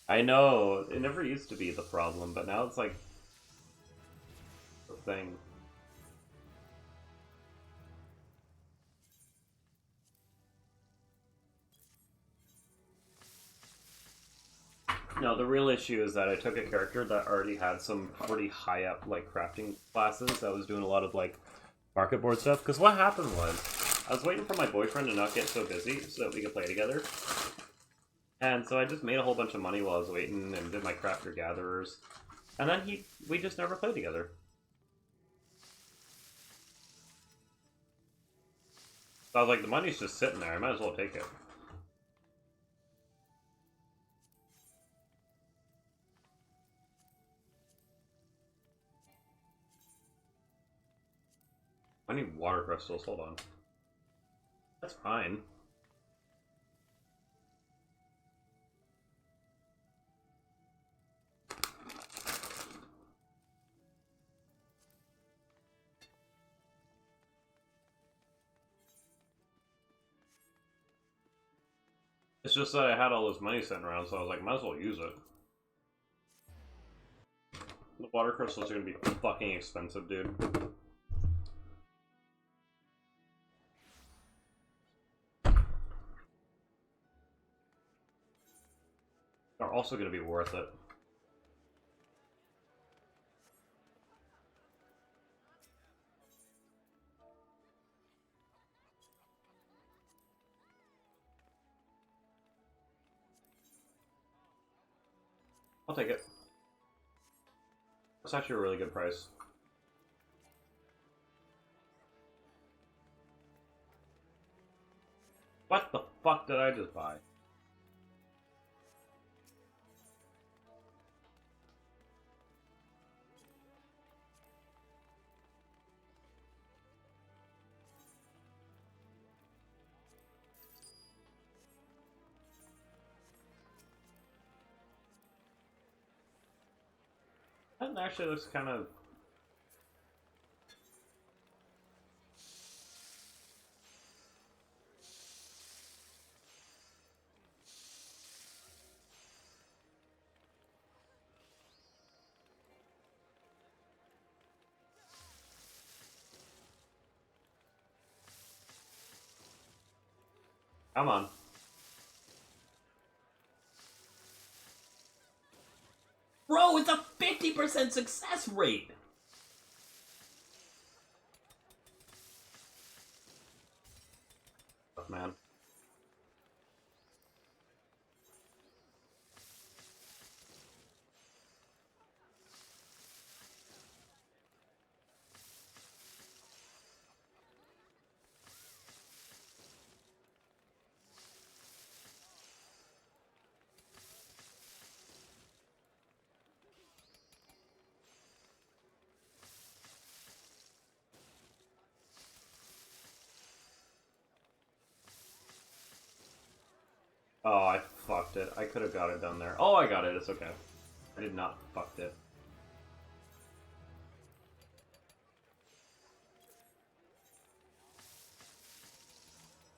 I know, it never used to be the problem, but now it's like the thing. No, the real issue is that I took a character that already had some pretty high up like crafting classes that was doing a lot of like market board stuff. Because what happened was I was waiting for my boyfriend to not get so busy so that we could play together. And so I just made a whole bunch of money while I was waiting and did my crafter gatherers. And then we just never played together. So I was like, the money's just sitting there, I might as well take it. I need water crystals, hold on. That's fine. It's just that I had all this money sitting around, so I was like, might as well use it. The water crystals are gonna be fucking expensive, dude. They're also gonna be worth it. I'll take it. That's actually a really good price. What the fuck did I just buy? That actually looks kind of... Come on. Bro, it's a 50% success rate! Oh, man. Oh, I fucked it. I could have got it down there. Oh, I got it. It's okay. I did not fucked it.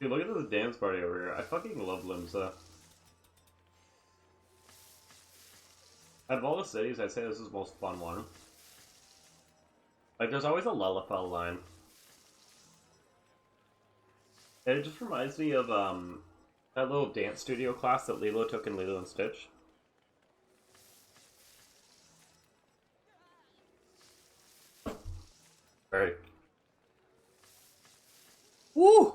Dude, look at this dance party over here. I fucking love Limsa. Out of all the cities, I'd say this is the most fun one. Like, there's always a Lullafell line. And it just reminds me of, that little dance studio class that Lilo took in Lilo and Stitch. Alright. Woo!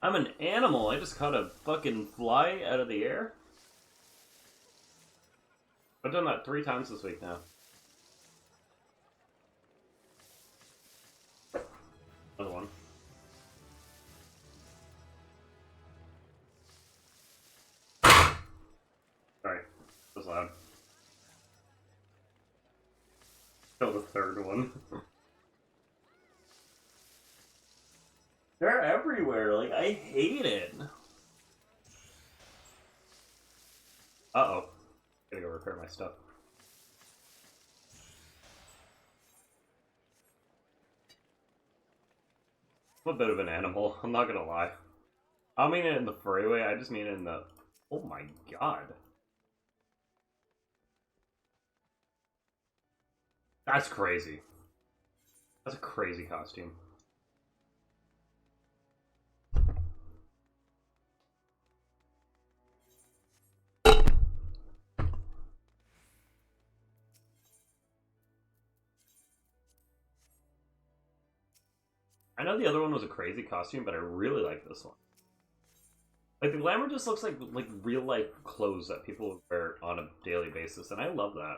I'm an animal. I just caught a fucking fly out of the air. I've done that 3 times this week now. Another one. Sorry. That was loud. Kill the third one. They're everywhere, like, I hate it. Uh-oh. Gotta go repair my stuff. I'm a bit of an animal, I'm not gonna lie. I don't mean it in the furry way, I just mean it in the... Oh my god. That's crazy. That's a crazy costume. I know the other one was a crazy costume, but I really like this one. Like, the glamour just looks like real life clothes that people wear on a daily basis, and I love that.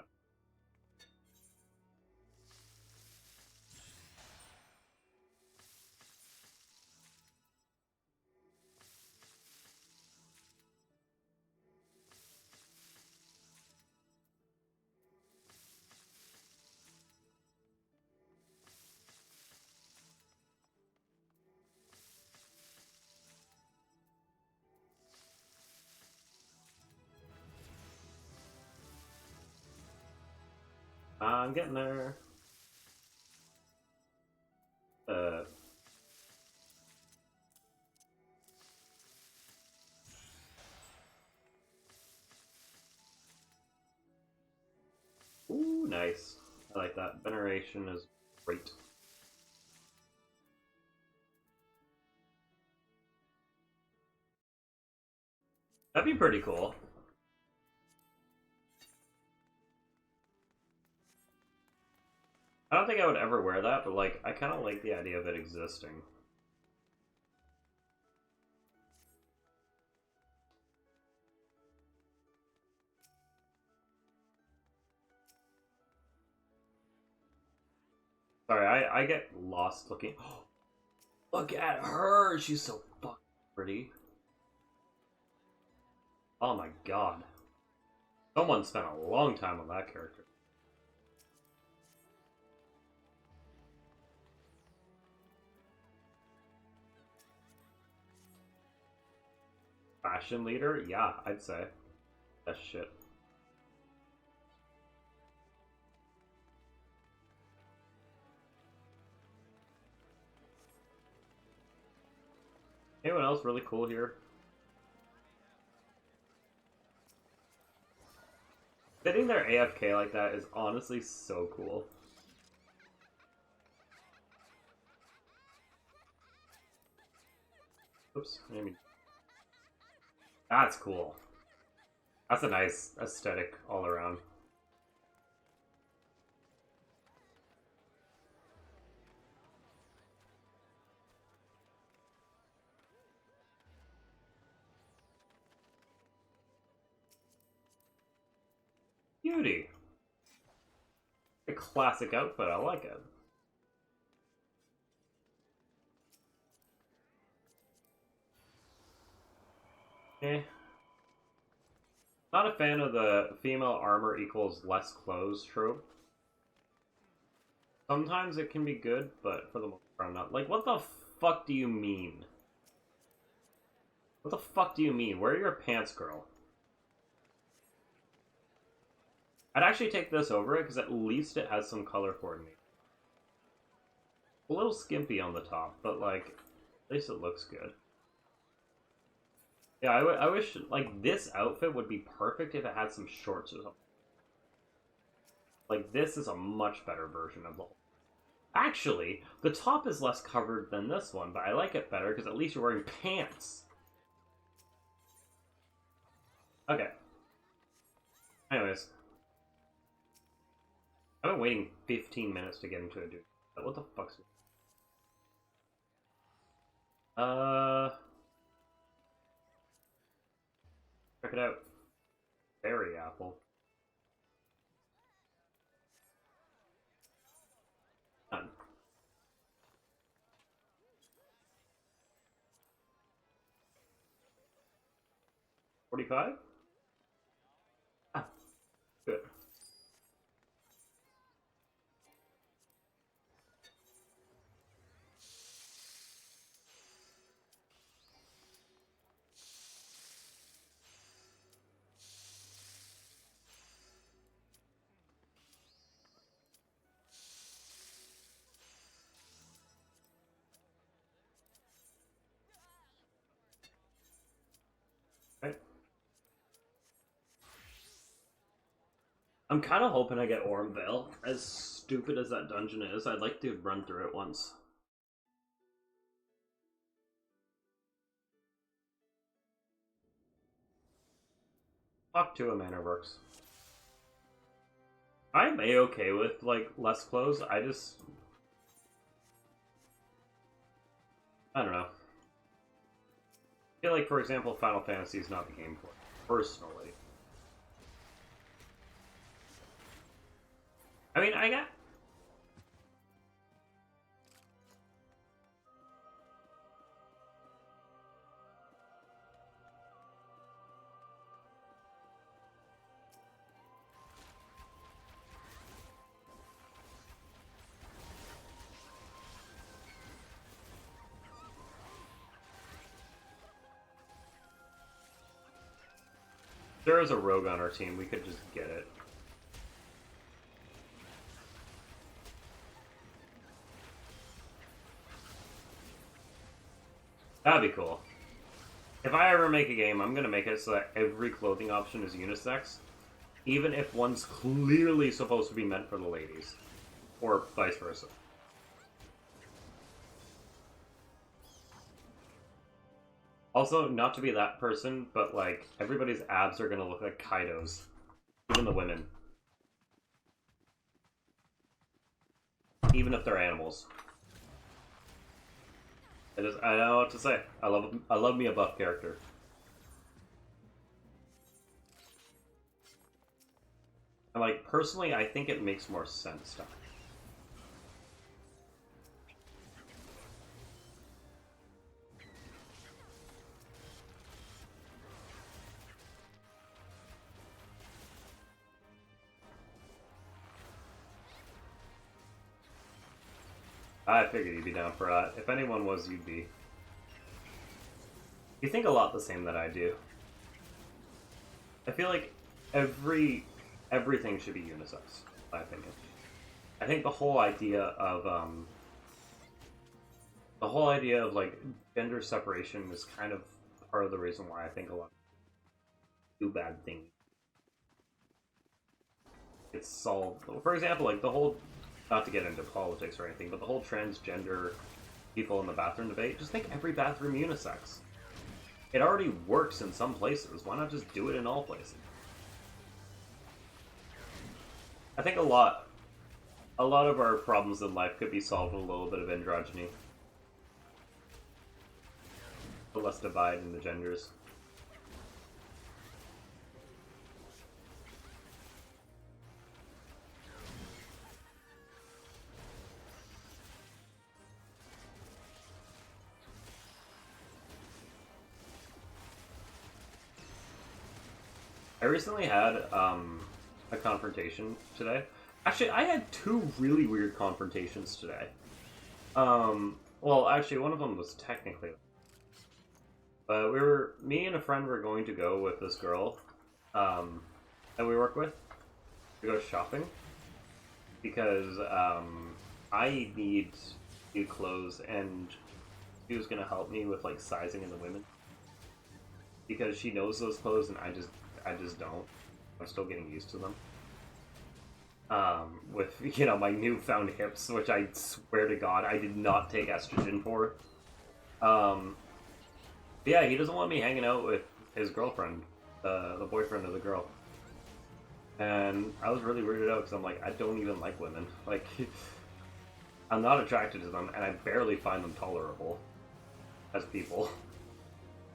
I'm getting there. Ooh, nice. I like that. Veneration is great. That'd be pretty cool. I don't think I would ever wear that, but like, I kind of like the idea of it existing. Sorry, I get lost looking. Look at her! She's so fucking pretty. Oh my god. Someone spent a long time on that character. Fashion leader? Yeah, I'd say. That's shit. Anyone else really cool here? Sitting there AFK like that is honestly so cool. Oops, I mean... That's cool. That's a nice aesthetic all around. Beauty. A classic outfit, I like it. Eh. Not a fan of the female armor equals less clothes trope. Sometimes it can be good, but for the most part I'm not. Like, what the fuck do you mean? What the fuck do you mean? Where are your pants, girl? I'd actually take this over it, because at least it has some color coordination. A little skimpy on the top, but, like, at least it looks good. Yeah, I wish, like, this outfit would be perfect if it had some shorts or something. Like, this is a much better version of the whole. Actually, the top is less covered than this one, but I like it better, because at least you're wearing pants. Okay. Anyways. I've been waiting 15 minutes to get into a dude. What the fuck's... Check it out. Berry apple. Done. 45? Ah. I'm kind of hoping I get Ormvale. As stupid as that dungeon is, I'd like to run through it once. Talk to a manor works. I'm a-okay with, like, less clothes. I don't know. I feel like, for example, Final Fantasy is not the game for it, personally. I mean, I got... If there is a rogue on our team, we could just get it. That'd be cool. If I ever make a game, I'm gonna make it so that every clothing option is unisex, even if one's clearly supposed to be meant for the ladies, or vice versa. Also, not to be that person, but like, everybody's abs are gonna look like Kaido's. Even the women. Even if they're animals. I don't know what to say. I love me a buff character. And like, personally, I think it makes more sense to I figured you'd be down for that. If anyone was, you'd be. You think a lot the same that I do. I feel like everything should be unisex, in my opinion. I think the whole idea of like gender separation is kind of part of the reason why I think a lot of do bad things. It's solved. For example, like the whole, not to get into politics or anything, but the whole transgender people in the bathroom debate, just make every bathroom unisex. It already works in some places. Why not just do it in all places? I think a lot of our problems in life could be solved with a little bit of androgyny. The less divide in the genders. I recently had a confrontation today. Actually, I had two really weird confrontations today. Well, actually, one of them was technically, but me and a friend were going to go with this girl, that we work with, to go shopping, because I need new clothes, and she was gonna help me with like sizing in the women, because she knows those clothes and I just don't. I'm still getting used to them. With, you know, my newfound hips, which I swear to God, I did not take estrogen for. Yeah, he doesn't want me hanging out with his girlfriend, the boyfriend of the girl. And I was really weirded out because I'm like, I don't even like women. Like, I'm not attracted to them, and I barely find them tolerable as people.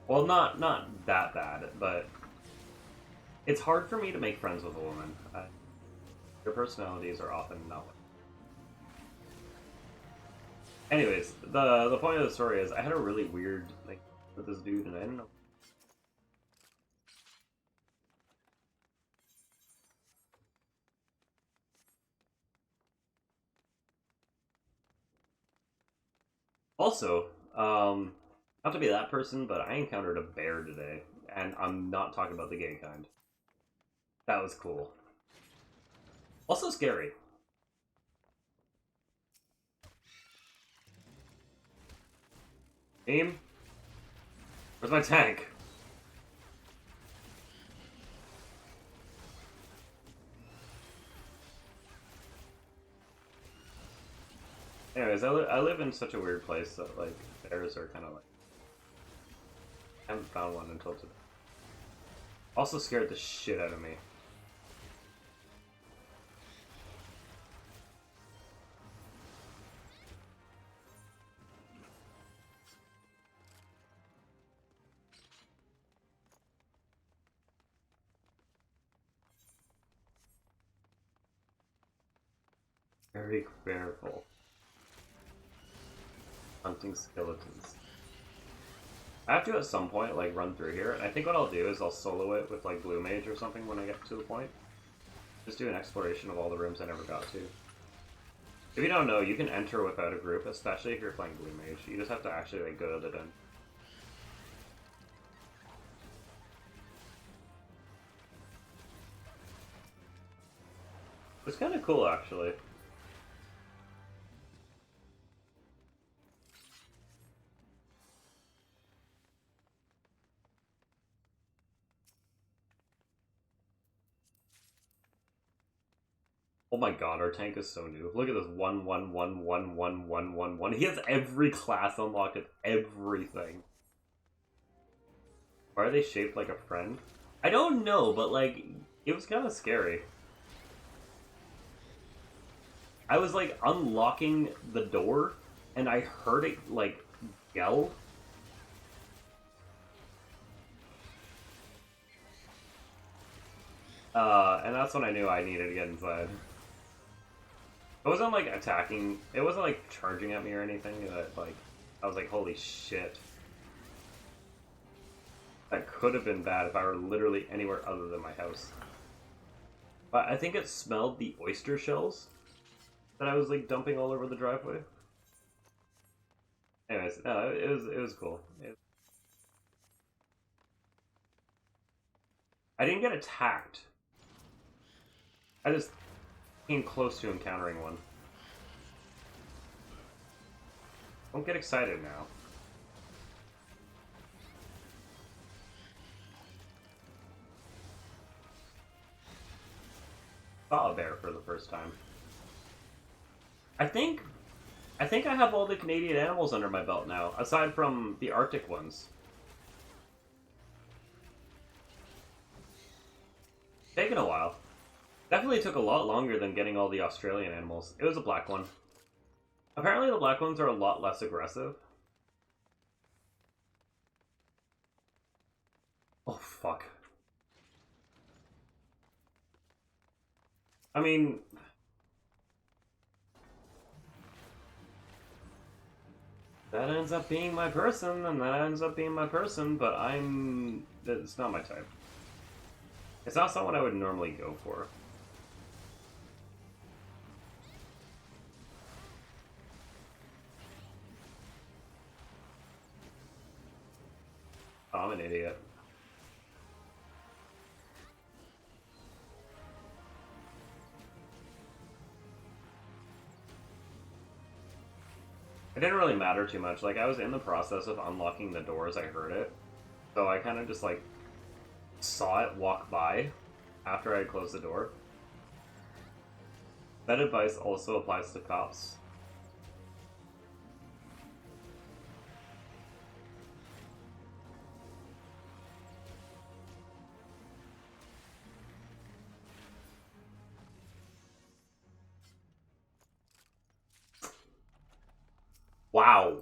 Well, not that bad, but it's hard for me to make friends with a woman. Their personalities are often not. Anyways, the point of the story is I had a really weird thing with this dude, and I didn't know. Also, not to be that person, but I encountered a bear today, and I'm not talking about the gay kind. That was cool. Also scary. Team? Where's my tank? Anyways, I live in such a weird place that, like, bears are kind of like... I haven't found one until today. Also scared the shit out of me. Very careful. Hunting skeletons. I have to at some point, like, run through here, and I think what I'll do is I'll solo it with, like, Blue Mage or something when I get to the point. Just do an exploration of all the rooms I never got to. If you don't know, you can enter without a group, especially if you're playing Blue Mage. You just have to actually, like, go to the den. It's kind of cool, actually. Oh my god, our tank is so new. Look at this 1-1-1-1-1-1-1-1. He has every class unlocked at everything. Why are they shaped like a friend? I don't know, but like, it was kind of scary. I was like unlocking the door, and I heard it like yell. And that's when I knew I needed to get inside. It wasn't like attacking, it wasn't like charging at me or anything. Like, I was like, holy shit. That could have been bad if I were literally anywhere other than my house. But I think it smelled the oyster shells that I was like dumping all over the driveway. Anyways, no, it was cool. I didn't get attacked. I just came close to encountering one. Don't get excited now. Saw a bear for the first time. I think I have all the Canadian animals under my belt now, aside from the Arctic ones. Taken a while. Definitely took a lot longer than getting all the Australian animals. It was a black one. Apparently the black ones are a lot less aggressive. Oh, fuck. I mean... that ends up being my person, and that ends up being my person, but it's not my type. It's not someone I would normally go for. Oh, I'm an idiot. It didn't really matter too much. Like, I was in the process of unlocking the door as I heard it. So I kind of just, like, saw it walk by after I closed the door. That advice also applies to cops. Wow.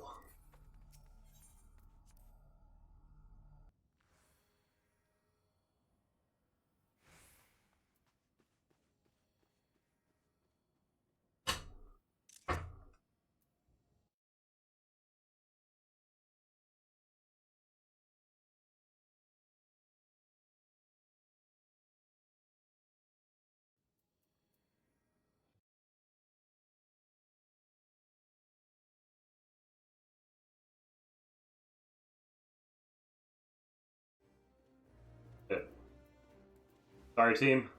Shit. Sorry, team.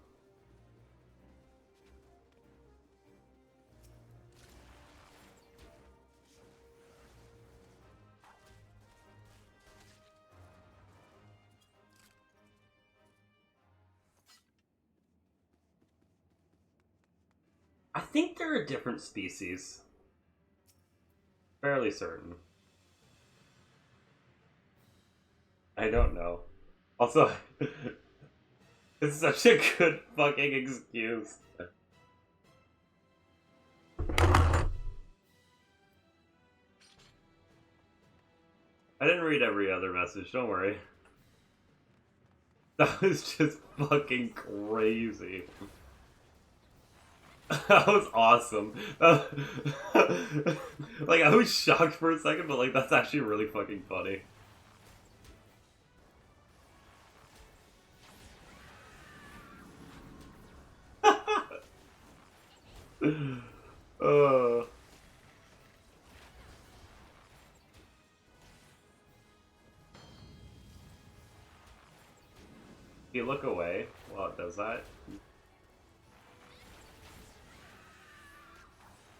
I think they're a different species. Fairly certain. I don't know. Also, it's such a good fucking excuse. I didn't read every other message, don't worry. That was just fucking crazy. That was awesome. Like, I was shocked for a second, but like, that's actually really fucking funny. uh, you look away while it does that.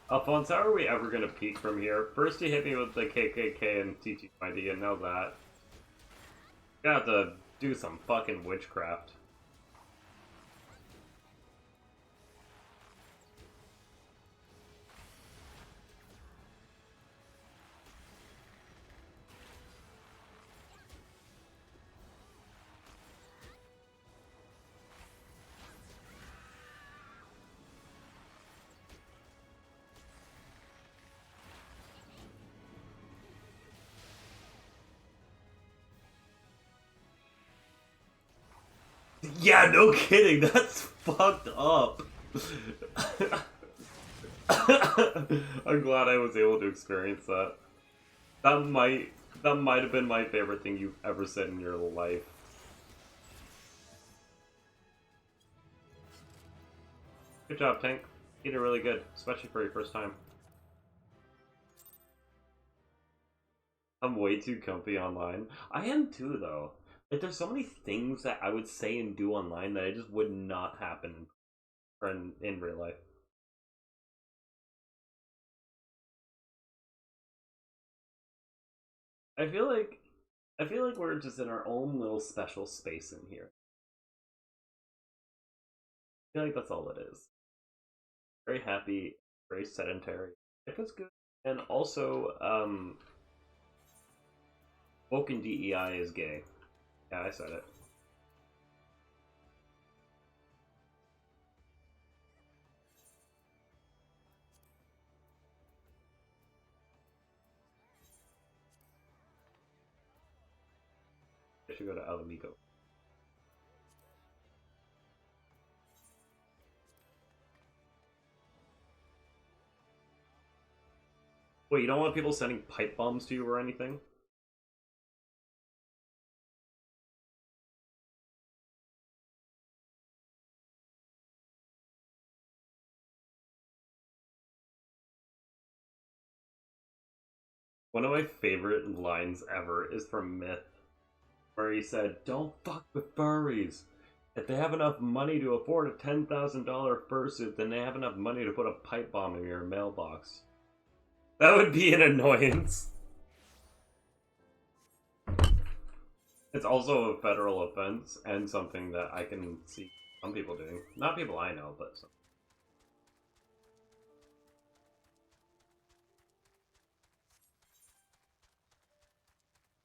Alphonse, how are we ever gonna peak from here? First you hit me with the KKK and TTYD, and now that. You have to do some fucking witchcraft. Yeah, no kidding, that's fucked up. I'm glad I was able to experience that. That might have been my favorite thing you've ever said in your life. Good job, Tank. You did really good, especially for your first time. I'm way too comfy online. I am too, though. Like, there's so many things that I would say and do online that I just would not happen in real life. I feel like we're just in our own little special space in here. I feel like that's all it is. Very happy, very sedentary. Life is good, and also, Woken DEI is gay. Yeah, I said it. I should go to Alamigo. Wait, you don't want people sending pipe bombs to you or anything? One of my favorite lines ever is from Myth, where he said, "Don't fuck with furries. If they have enough money to afford a $10,000 fursuit, then they have enough money to put a pipe bomb in your mailbox." That would be an annoyance. It's also a federal offense and something that I can see some people doing. Not people I know, but some.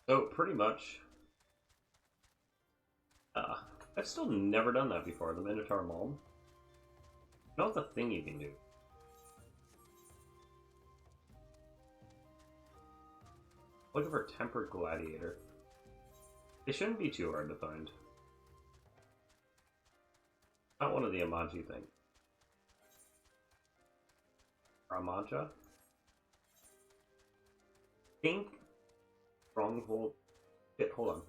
So pretty much, I've still never done that before. The Minotaur Malm. You know, it's a thing you can do. Looking for Tempered Gladiator. They shouldn't be too hard to find. Not one of the Amaji things. Ramaja? Think Stronghold. Shit, hold on.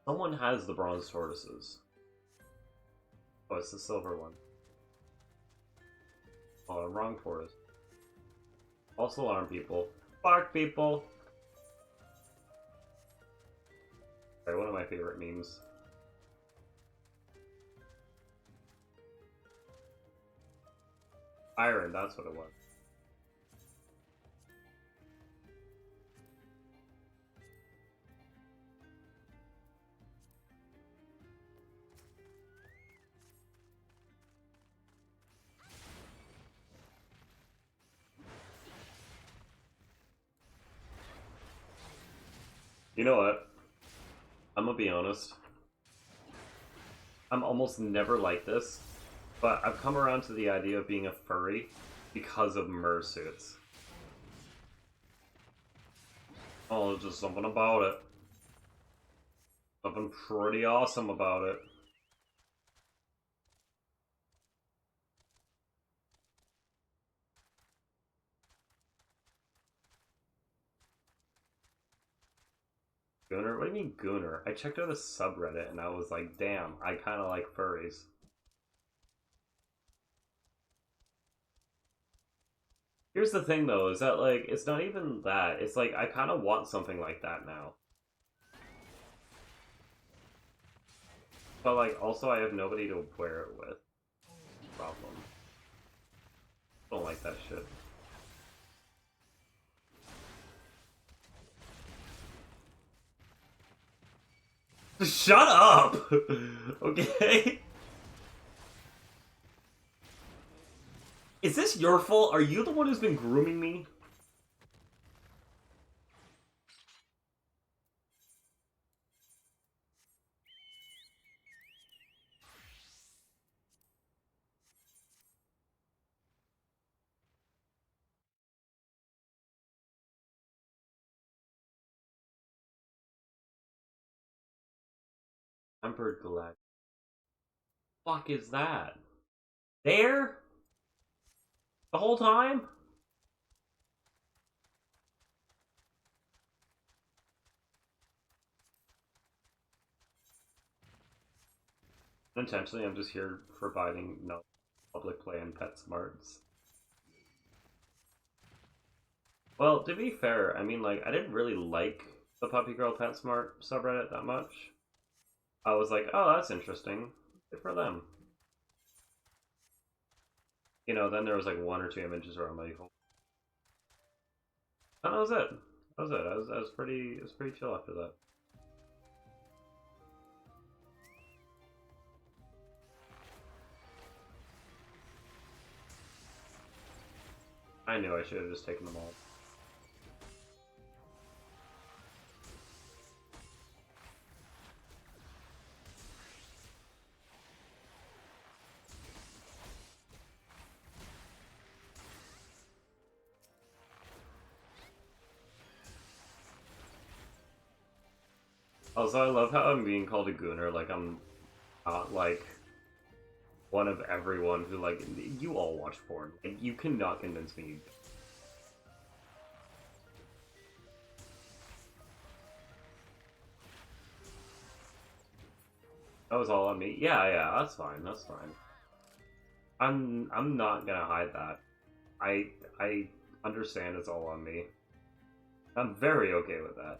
Someone has the bronze tortoises. Oh, it's the silver one. Oh, wrong tortoise. Also alarm people. Bark people! Sorry, one of my favorite memes. Iron, that's what it was. You know what? I'm gonna be honest. I'm almost never like this, but I've come around to the idea of being a furry because of mersuits. Oh, there's just something about it. Something pretty awesome about it. Gooner? What do you mean Gooner? I checked out a subreddit and I was like, damn, I kind of like furries. Here's the thing though, is that like, it's not even that. It's like, I kind of want something like that now. But like, also I have nobody to wear it with. Problem. Don't like that shit. Shut up! Okay? Is this your fault? Are you the one who's been grooming me? Tempered glad. Fuck is that? There? The whole time? Intentionally, I'm just here providing no public play and pet smarts. Well, to be fair, I mean, like, I didn't really like the Puppy Girl Pet Smart subreddit that much. I was like, oh, that's interesting. Good for them. You know, then there was like one or two images where I'm like, oh. And that was it. That was it. I was pretty, it was pretty chill after that. I knew I should have just taken them all. Also, I love how I'm being called a gooner. Like, I'm not, like, one of everyone who, like, you all watch porn. Like, you cannot convince me. That was all on me. Yeah, yeah, that's fine. That's fine. I'm not gonna hide that. I understand it's all on me. I'm very okay with that.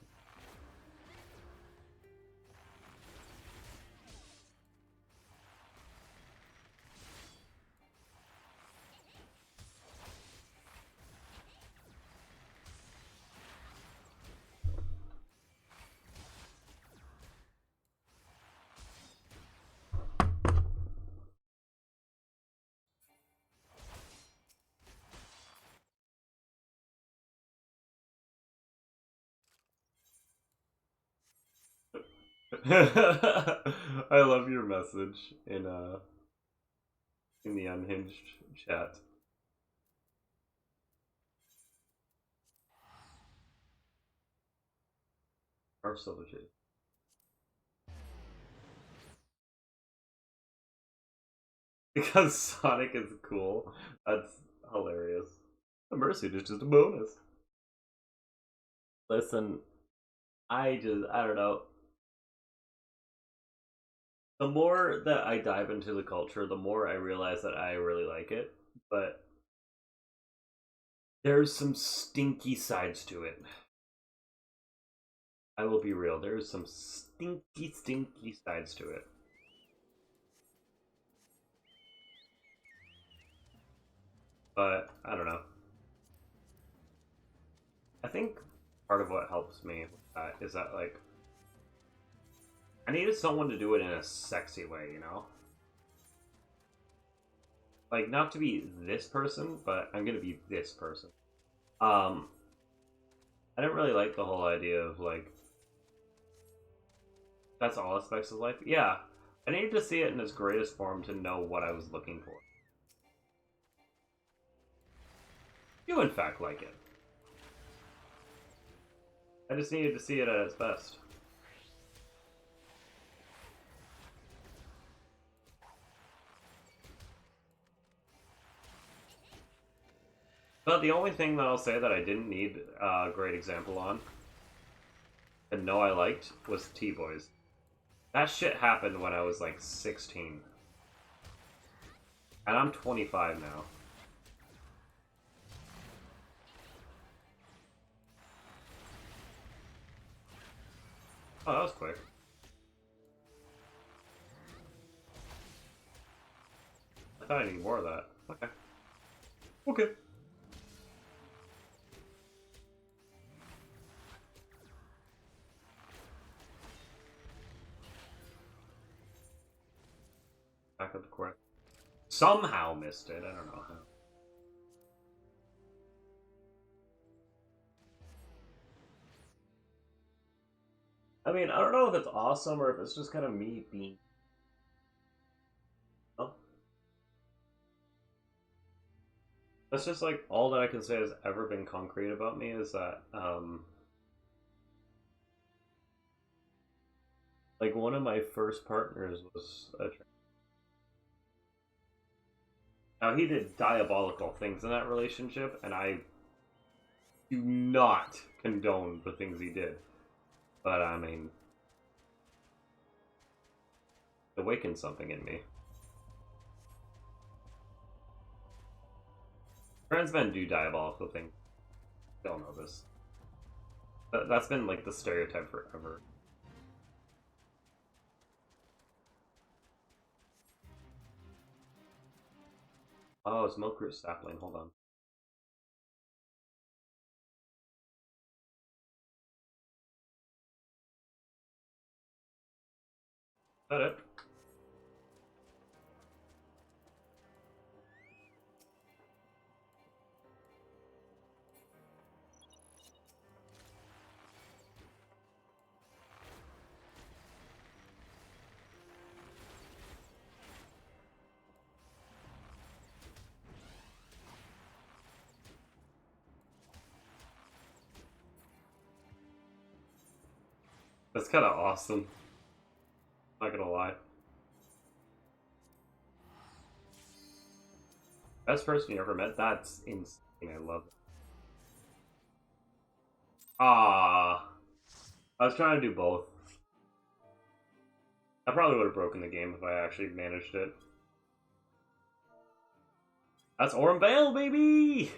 I love your message in the unhinged chat. Our subject. Because Sonic is cool. That's hilarious. The Mercy is just a bonus. Listen, I don't know. The more that I dive into the culture, the more I realize that I really like it. But there's some stinky sides to it. I will be real, there's some stinky, stinky sides to it. But, I don't know. I think part of what helps me with that is that, like, I needed someone to do it in a sexy way, you know? Like, not to be this person, but I'm gonna be this person. I didn't really like the whole idea of, like, That's all aspects of life? Yeah. I needed to see it in its greatest form to know what I was looking for. You, in fact, like it. I just needed to see it at its best. But the only thing that I'll say that I didn't need a great example on, and know I liked, was T-Boys. That shit happened when I was like 16. And I'm 25 now. Oh, that was quick. I thought I needed more of that. Okay. Okay. Back up the court. Somehow missed it. I don't know how. I mean, I don't know if it's awesome or if it's just kind of me being. Oh. That's just like all that I can say has ever been concrete about me is that, like one of my first partners was a. Now he did diabolical things in that relationship, and I do not condone the things he did. But I mean, it awakened something in me. Trans men do diabolical things. They all know this. That's been like the stereotype forever. Oh, it's milk root sapling. Hold on. Is that it? That's kind of awesome. Not gonna lie. Best person you ever met? That's insane. I love it. Ah, I was trying to do both. I probably would have broken the game if I actually managed it. That's Orm Vale, baby!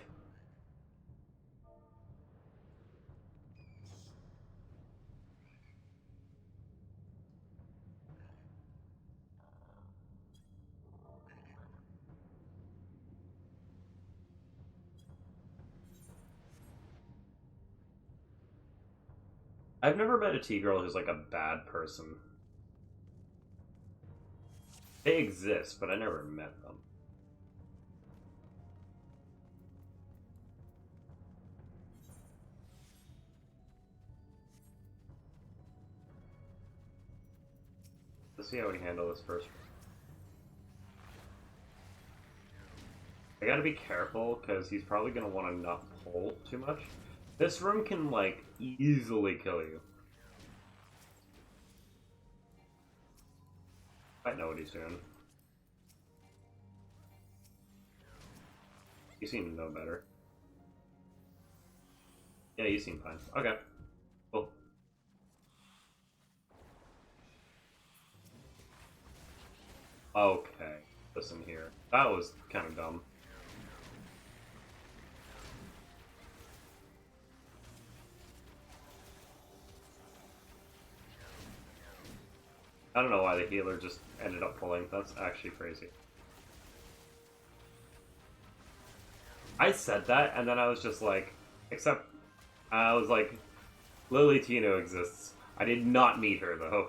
I've never met a T-girl who's like a bad person. They exist, but I never met them. Let's see how we handle this first. I gotta be careful, because he's probably gonna want to not pull too much. This room can, like, easily kill you. I know what he's doing. You seem to know better. Yeah, you seem fine. Okay. Cool. Okay. Listen here. That was kind of dumb. I don't know why the healer just ended up pulling. That's actually crazy. I said that, and then I was just like, except, I was like, Lily Tino exists. I did not meet her, though.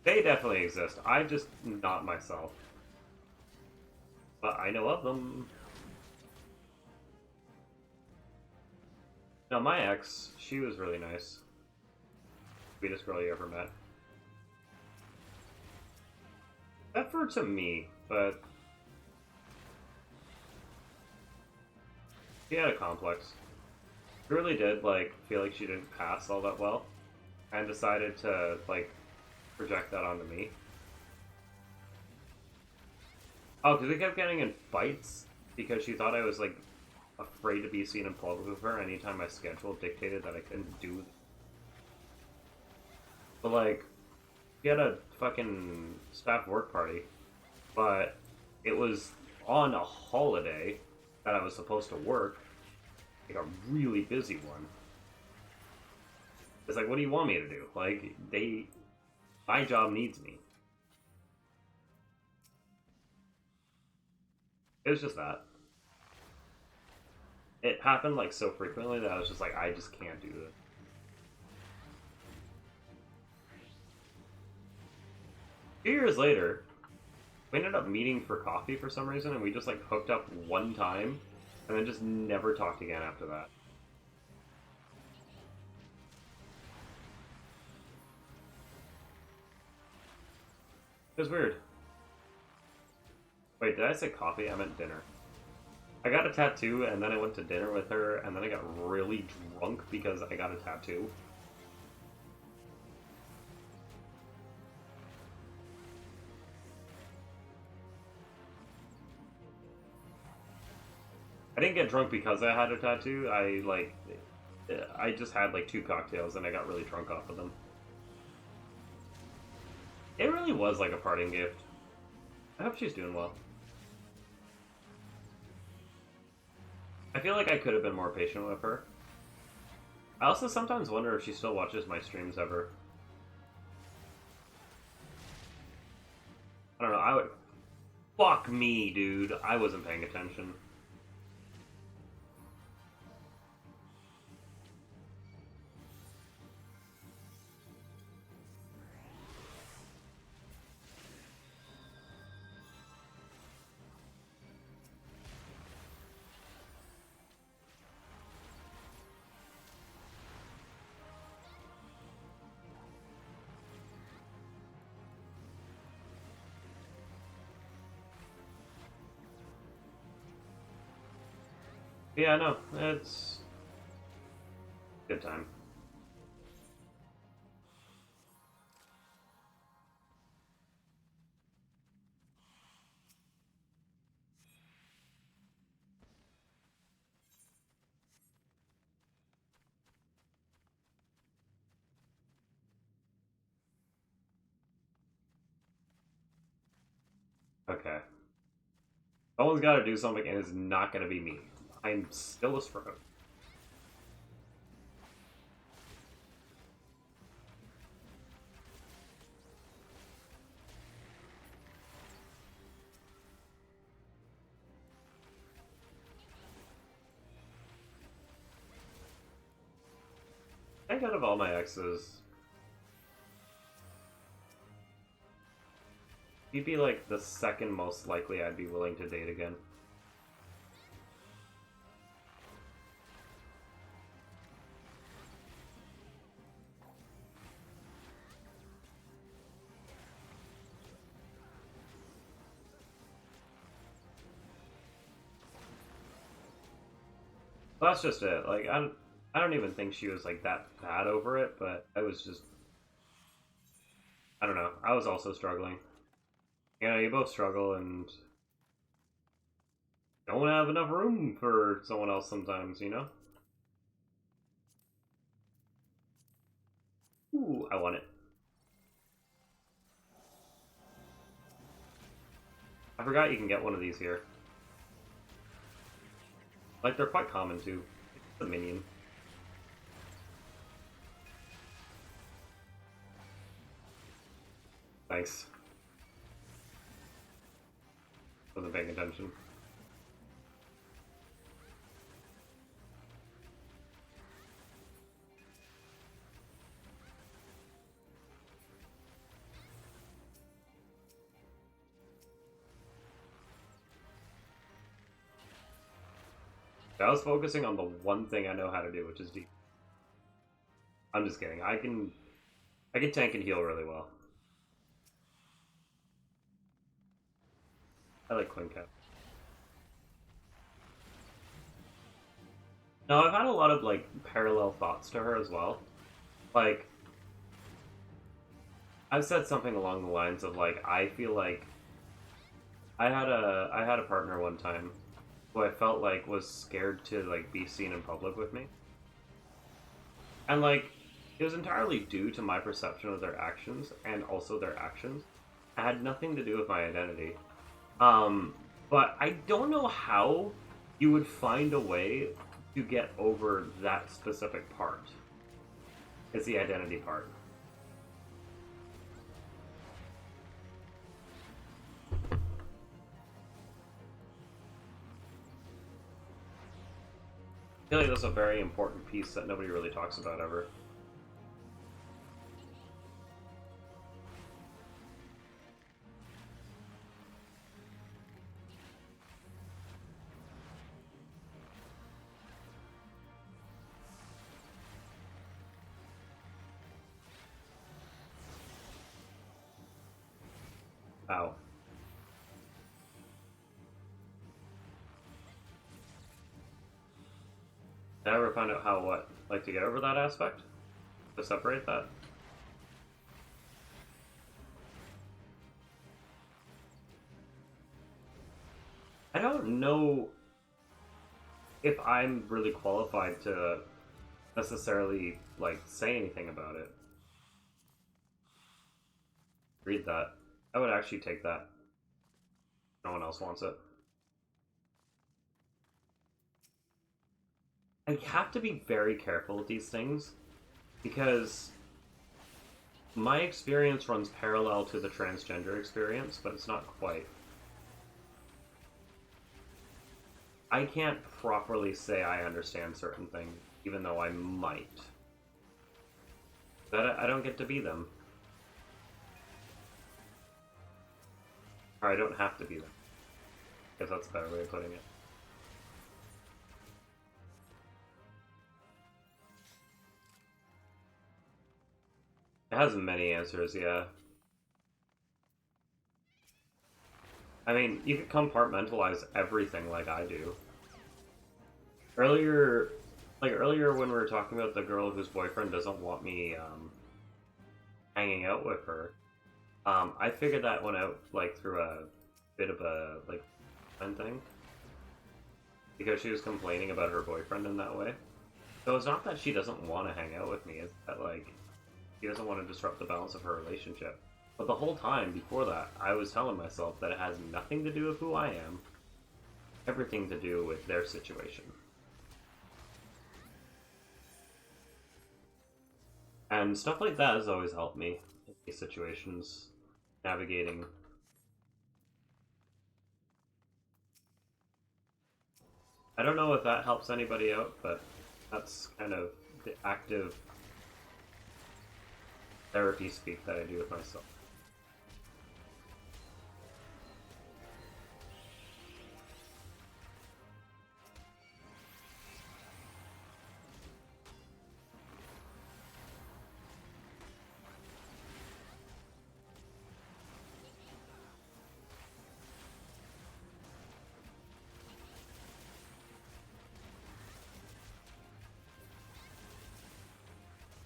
They definitely exist. I'm just not myself. But I know of them. No, No, my ex, she was really nice. Sweetest girl you ever met. Except for to me, but she had a complex. She really did, like, feel like she didn't pass all that well, and decided to, like, project that onto me. Oh, because we kept getting in fights because she thought I was, like, afraid to be seen in public with her anytime my schedule dictated that I couldn't do. But, like, we had a fucking staff work party, but it was on a holiday that I was supposed to work, like a really busy one. It's like, what do you want me to do? Like, my job needs me. It was just that. It happened, like, so frequently that I was just like, I just can't do this. A few years later, we ended up meeting for coffee for some reason, and we just, like, hooked up one time, and then just never talked again after that. It was weird. Wait, did I say coffee? I meant dinner. I got a tattoo, and then I went to dinner with her, and then I got really drunk because I got a tattoo. I didn't get drunk because I had a tattoo. I just had like 2 cocktails, and I got really drunk off of them. It really was like a parting gift. I hope she's doing well. I feel like I could have been more patient with her. I also sometimes wonder if she still watches my streams ever. I don't know, I would... Fuck me, dude. I wasn't paying attention. Yeah, no, it's... good time. Okay. Someone's gotta do something, and it's not gonna be me. I'm still a sprout. I think out of all my exes, he'd be like the second most likely I'd be willing to date again. Well, that's just it. Like, I don't even think she was like that bad over it, but I was just, I don't know. I was also struggling. You know, you both struggle and don't have enough room for someone else sometimes, you know? Ooh, I want it. I forgot you can get one of these here. Like, they're quite common too. It's a minion. Nice. Wasn't paying attention. I was focusing on the one thing I know how to do, which is deep. I'm just kidding. I can tank and heal really well. I like Queen Cap. Now I've had a lot of like parallel thoughts to her as well. Like I've said something along the lines of like I feel like I had a partner one time who I felt like was scared to like be seen in public with me. And like it was entirely due to my perception of their actions and also their actions. It had nothing to do with my identity. Um, but I don't know how you would find a way to get over that specific part. It's the identity part. I feel like that's a very important piece that nobody really talks about ever. Wow. Did I ever find out how what? Like to get over that aspect? To separate that? I don't know if I'm really qualified to necessarily like say anything about it. Read that. I would actually take that. No one else wants it. I have to be very careful with these things because my experience runs parallel to the transgender experience, but it's not quite. I can't properly say I understand certain things, even though I might. But I don't get to be them. Or I don't have to be them. I guess that's a better way of putting it. It has many answers, yeah. I mean, you could compartmentalize everything like I do. Earlier, earlier when we were talking about the girl whose boyfriend doesn't want me hanging out with her, I figured that one out like through a bit of a like friend thing because she was complaining about her boyfriend in that way. So it's not that she doesn't want to hang out with me; it's that like she doesn't want to disrupt the balance of her relationship. But the whole time before that, I was telling myself that it has nothing to do with who I am, everything to do with their situation. And stuff like that has always helped me in these situations, navigating. I don't know if that helps anybody out, but that's kind of the active therapy speak that I do with myself.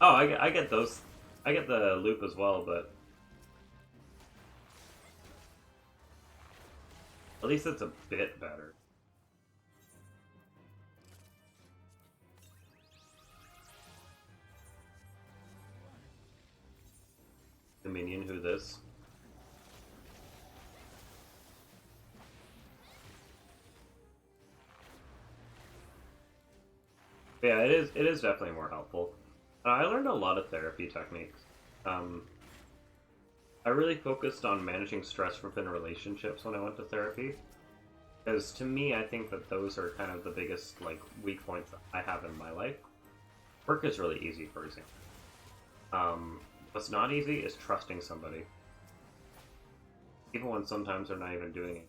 Oh, I get those. I get the loop as well, but at least it's a bit better. Dominion, who this? Yeah, it is. It is definitely more helpful. I learned a lot of therapy techniques. Um, I really focused on managing stress within relationships when I went to therapy. Because to me, I think that those are kind of the biggest like weak points that I have in my life. Work is really easy, for example. What's not easy is trusting somebody, even when sometimes they're not even doing it.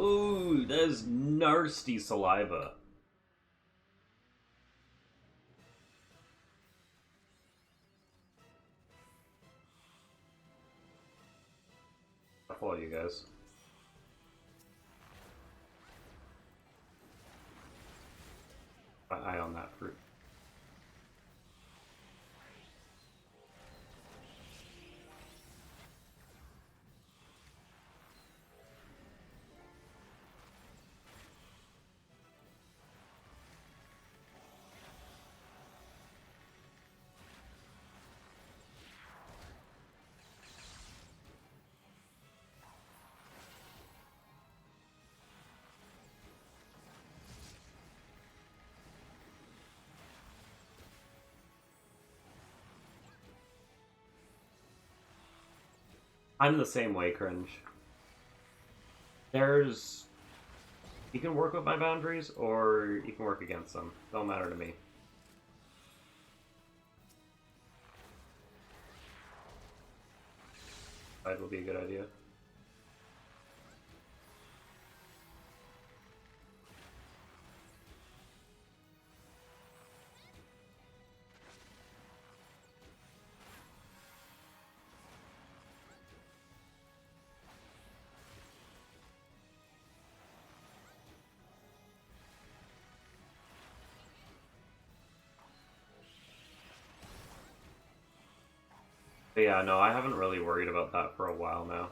Ooh, that is nasty saliva. I follow you guys. My eye on that fruit. I'm the same way, Cringe. There's... You can work with my boundaries, or you can work against them. Don't matter to me. That will be a good idea. But yeah, no, I haven't really worried about that for a while now.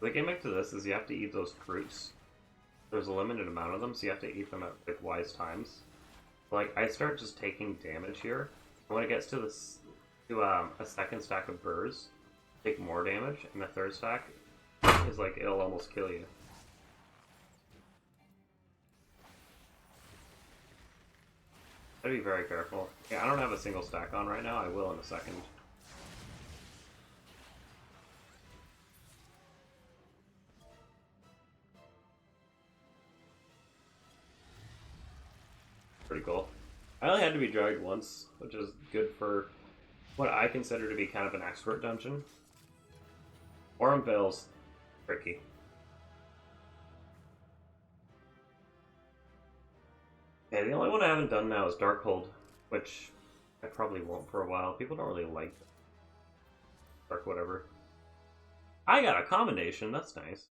The gimmick to this is you have to eat those fruits. There's a limited amount of them, so you have to eat them at like wise times. Like, I start just taking damage here. And when it gets to this, to a second stack of burrs, take more damage, and the third stack is like it'll almost kill you. Gotta be very careful. Yeah, I don't have a single stack on right now. I will in a second. Pretty cool. I only had to be dragged once, which is good for what I consider to be kind of an expert dungeon. Aurum Vale's tricky. Yeah, the only one I haven't done now is Darkhold, which I probably won't for a while. People don't really like Dark whatever. I got a commendation, that's nice.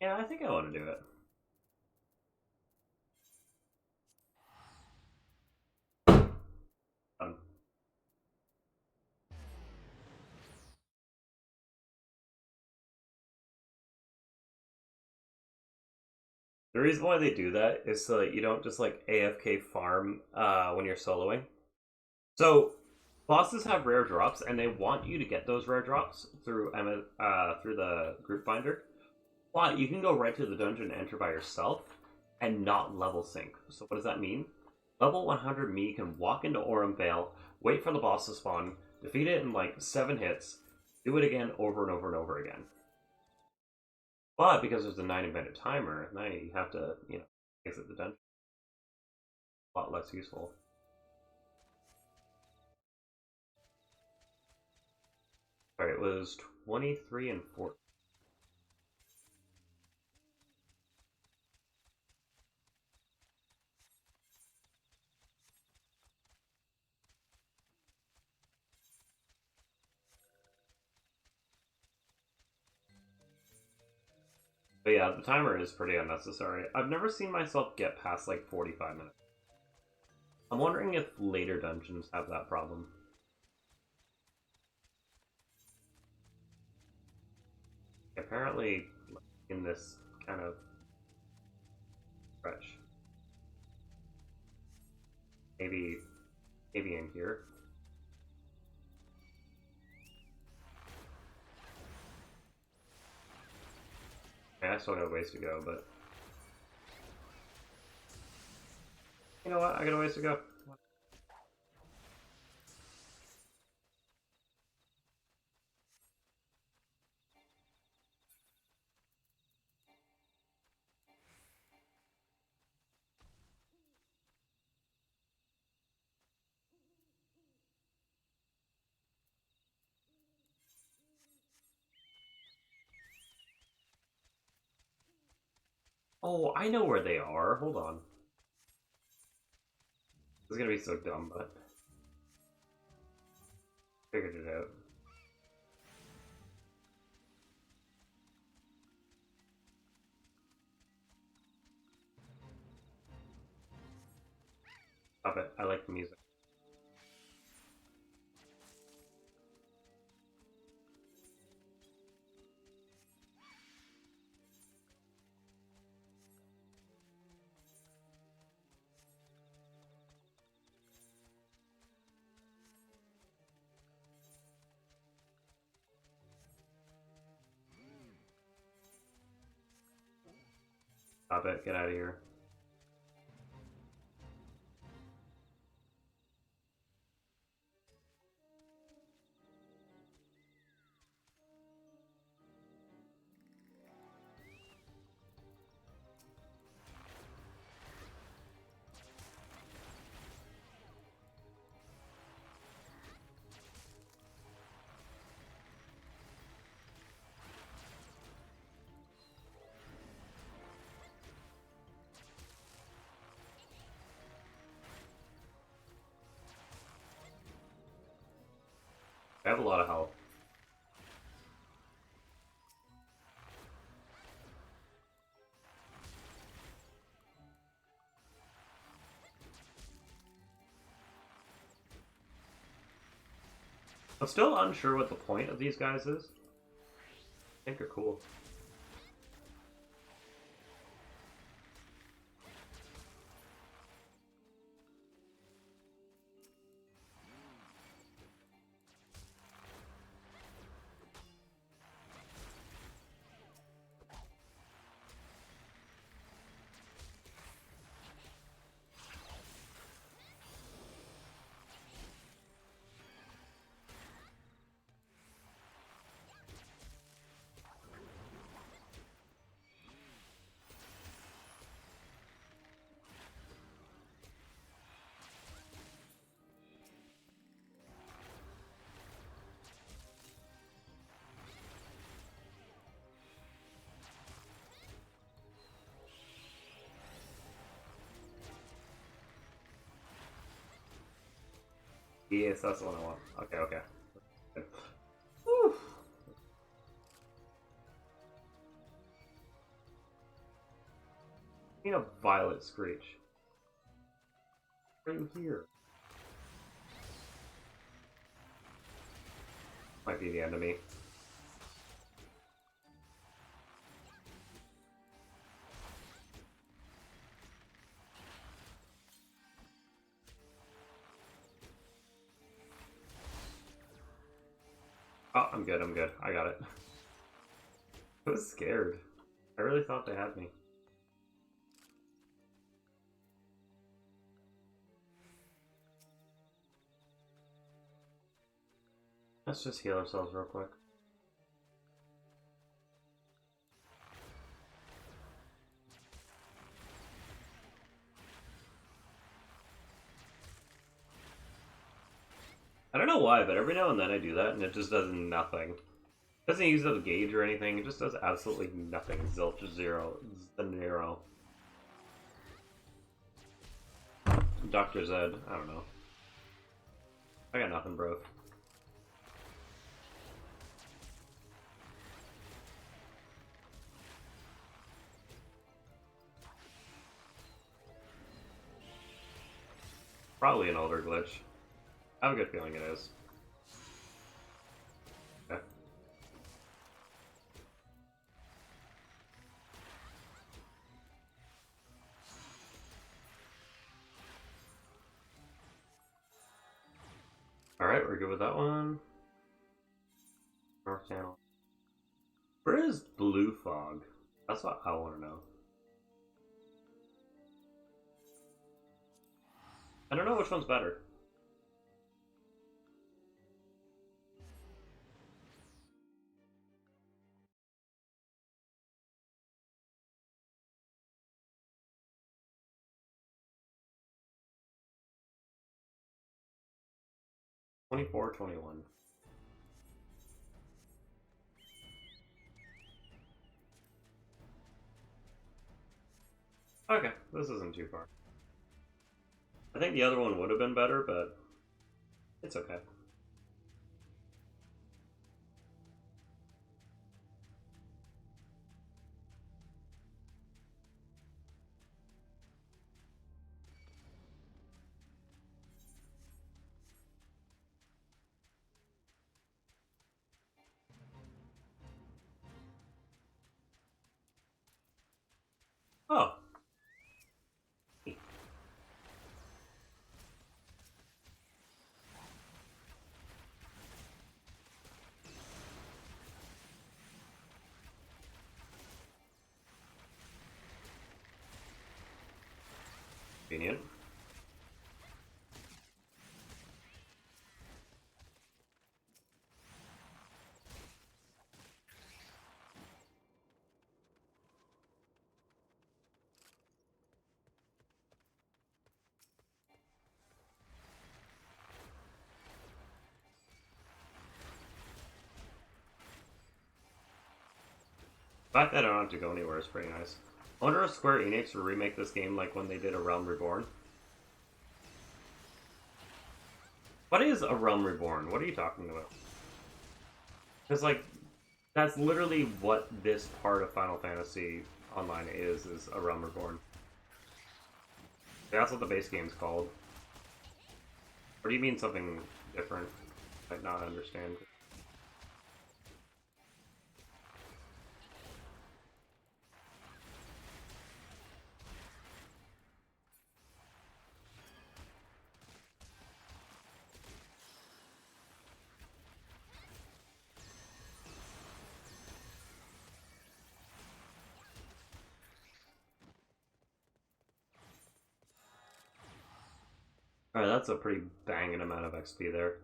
Yeah, I think I want to do it. Fun. The reason why they do that is so that you don't just like AFK farm when you're soloing. So bosses have rare drops, and they want you to get those rare drops through the group finder. But you can go right to the dungeon and enter by yourself and not level sync. So what does that mean? Level 100 me can walk into Aurum Vale, wait for the boss to spawn, defeat it in like 7 hits, do it again over and over and over again. But because there's a 90-minute timer, now you have to, exit the dungeon. A lot less useful. Alright, it was 23 and 4. But yeah, the timer is pretty unnecessary. I've never seen myself get past like 45 minutes. I'm wondering if later dungeons have that problem. Apparently, in this kind of stretch. Maybe in here. Yeah, I still got a ways to go, but... You know what? I got a ways to go. Oh, I know where they are. Hold on. This is gonna be so dumb, but figured it out. Stop it. I like the music. Stop it. Get out of here. I have a lot of health. I'm still unsure what the point of these guys is. I think they're cool. Yes, that's the one I want. Okay, okay. Whew. You know, Violet Screech. Right here. Might be the end of me. Oh, I'm good, I'm good. I got it. I was scared. I really thought they had me. Let's just heal ourselves real quick. I don't know why, but every now and then I do that and it just does nothing. It doesn't use the gauge or anything, it just does absolutely nothing. Zilch zero. Zanero. Dr. Zed, I don't know. I got nothing, bro. Probably an older glitch. I have a good feeling it is. Okay. Alright, we're good with that one. North Channel. Where is Blue Fog? That's what I want to know. I don't know which one's better. '24, '21. Okay, this isn't too far. I think the other one would have been better, but it's okay. Oh. Convenient. The fact that I don't have to go anywhere is pretty nice. I wonder if Square Enix will remake this game like when they did A Realm Reborn. What is A Realm Reborn? What are you talking about? Because, like, that's literally what this part of Final Fantasy Online is A Realm Reborn. That's what the base game's called. Or do you mean something different? I might not understand. Alright, that's a pretty banging amount of XP there.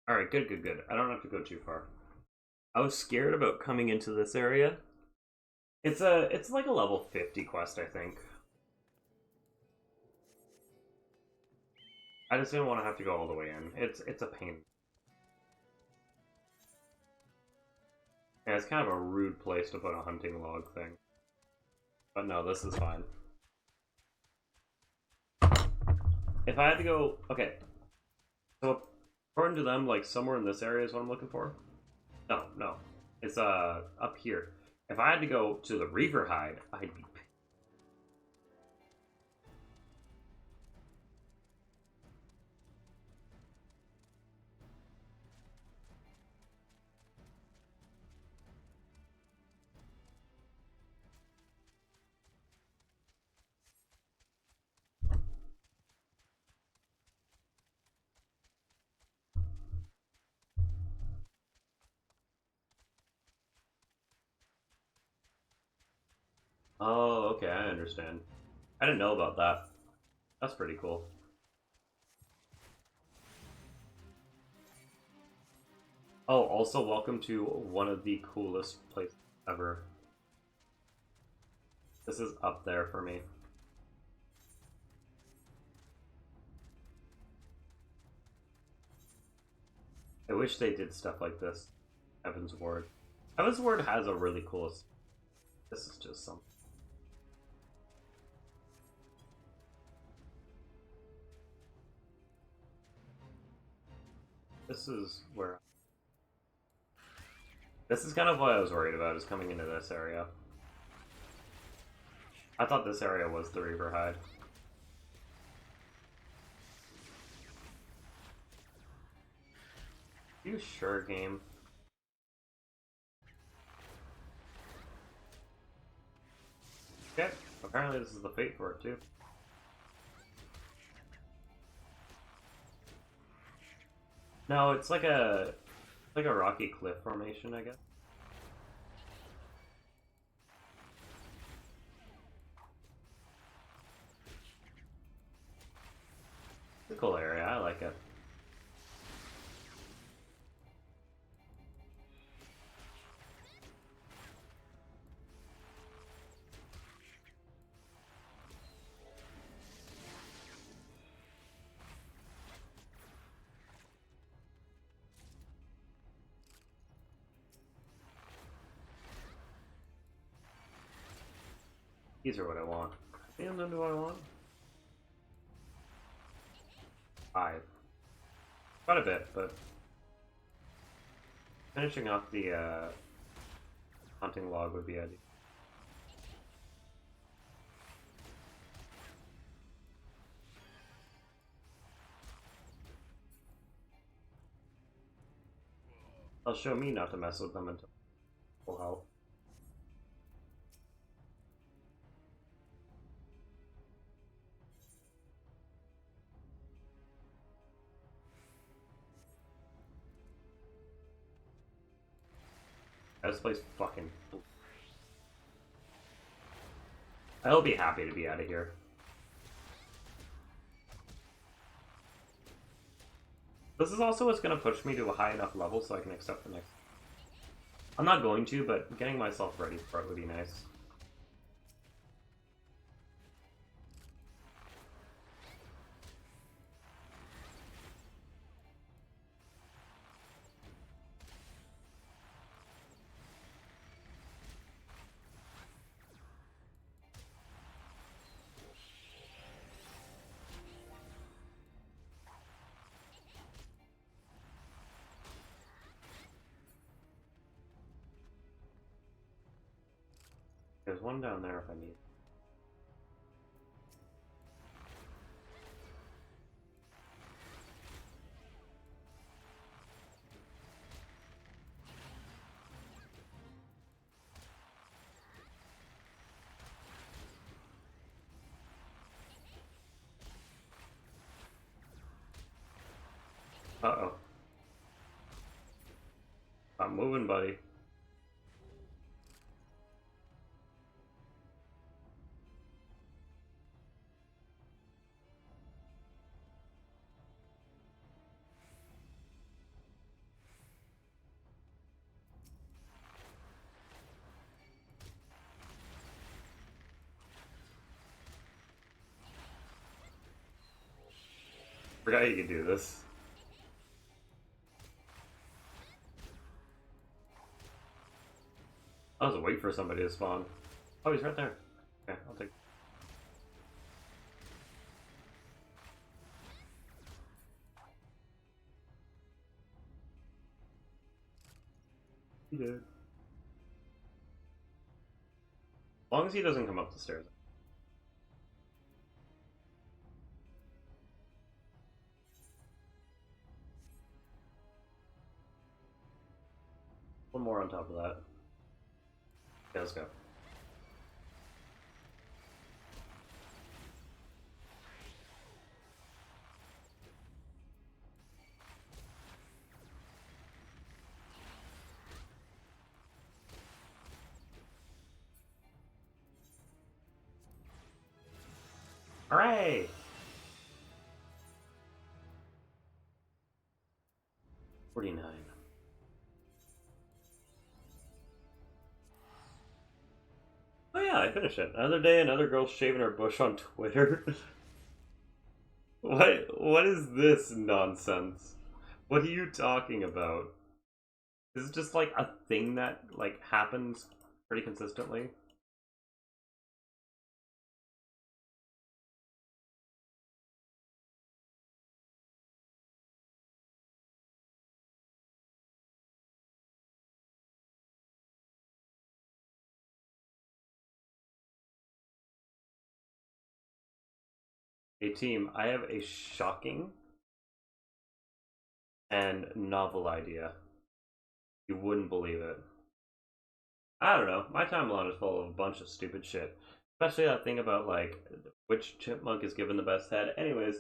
Alright, good, good, good. I don't have to go too far. I was scared about coming into this area. It's like a level 50 quest, I think. I just didn't want to have to go all the way in. It's a pain. Yeah, it's kind of a rude place to put a hunting log thing. But no, this is fine. If I had to go... Okay. So, according to them, like, somewhere in this area is what I'm looking for? No, no. It's, up here. If I had to go to the Reaver Hide, I'd be... Oh, okay, I understand. I didn't know about that. That's pretty cool. Oh, also welcome to one of the coolest places ever. This is up there for me. I wish they did stuff like this. Heaven's Ward. Heaven's Ward has a really cool... This is just something. This is where... This is kind of what I was worried about, is coming into this area. I thought this area was the Reaver Hide. You sure, game? Okay, apparently this is the fate for it, too. No, it's like a rocky cliff formation, I guess. It's a cool area. I like it. These are what I want. And then do I want? 5. Quite a bit, but finishing off the hunting log would be ideal. They'll show me not to mess with them until full health. This place fucking... I'll be happy to be out of here. This is also what's going to push me to a high enough level so I can accept the next... I'm not going to, but getting myself ready for it would be nice. There's one down there if I need. Uh-oh. I'm moving, buddy. Forgot you could do this. I was waiting for somebody to spawn. Oh, he's right there. Okay, I'll take... He did. As long as he doesn't come up the stairs. One more on top of that. Okay, let's go. Hooray! 49. Oh yeah, I finished it. Another day, another girl shaving her bush on Twitter. What is this nonsense? What are you talking about? Is it just like a thing that like happens pretty consistently? Hey team, I have a shocking and novel idea. You wouldn't believe it. I don't know, my timeline is full of a bunch of stupid shit. Especially that thing about like which chipmunk is given the best head. Anyways,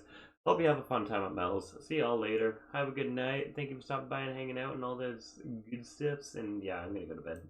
hope you have a fun time at Mel's. See y'all later. Have a good night. Thank you for stopping by and hanging out and all those good stuffs. And yeah, I'm gonna go to bed.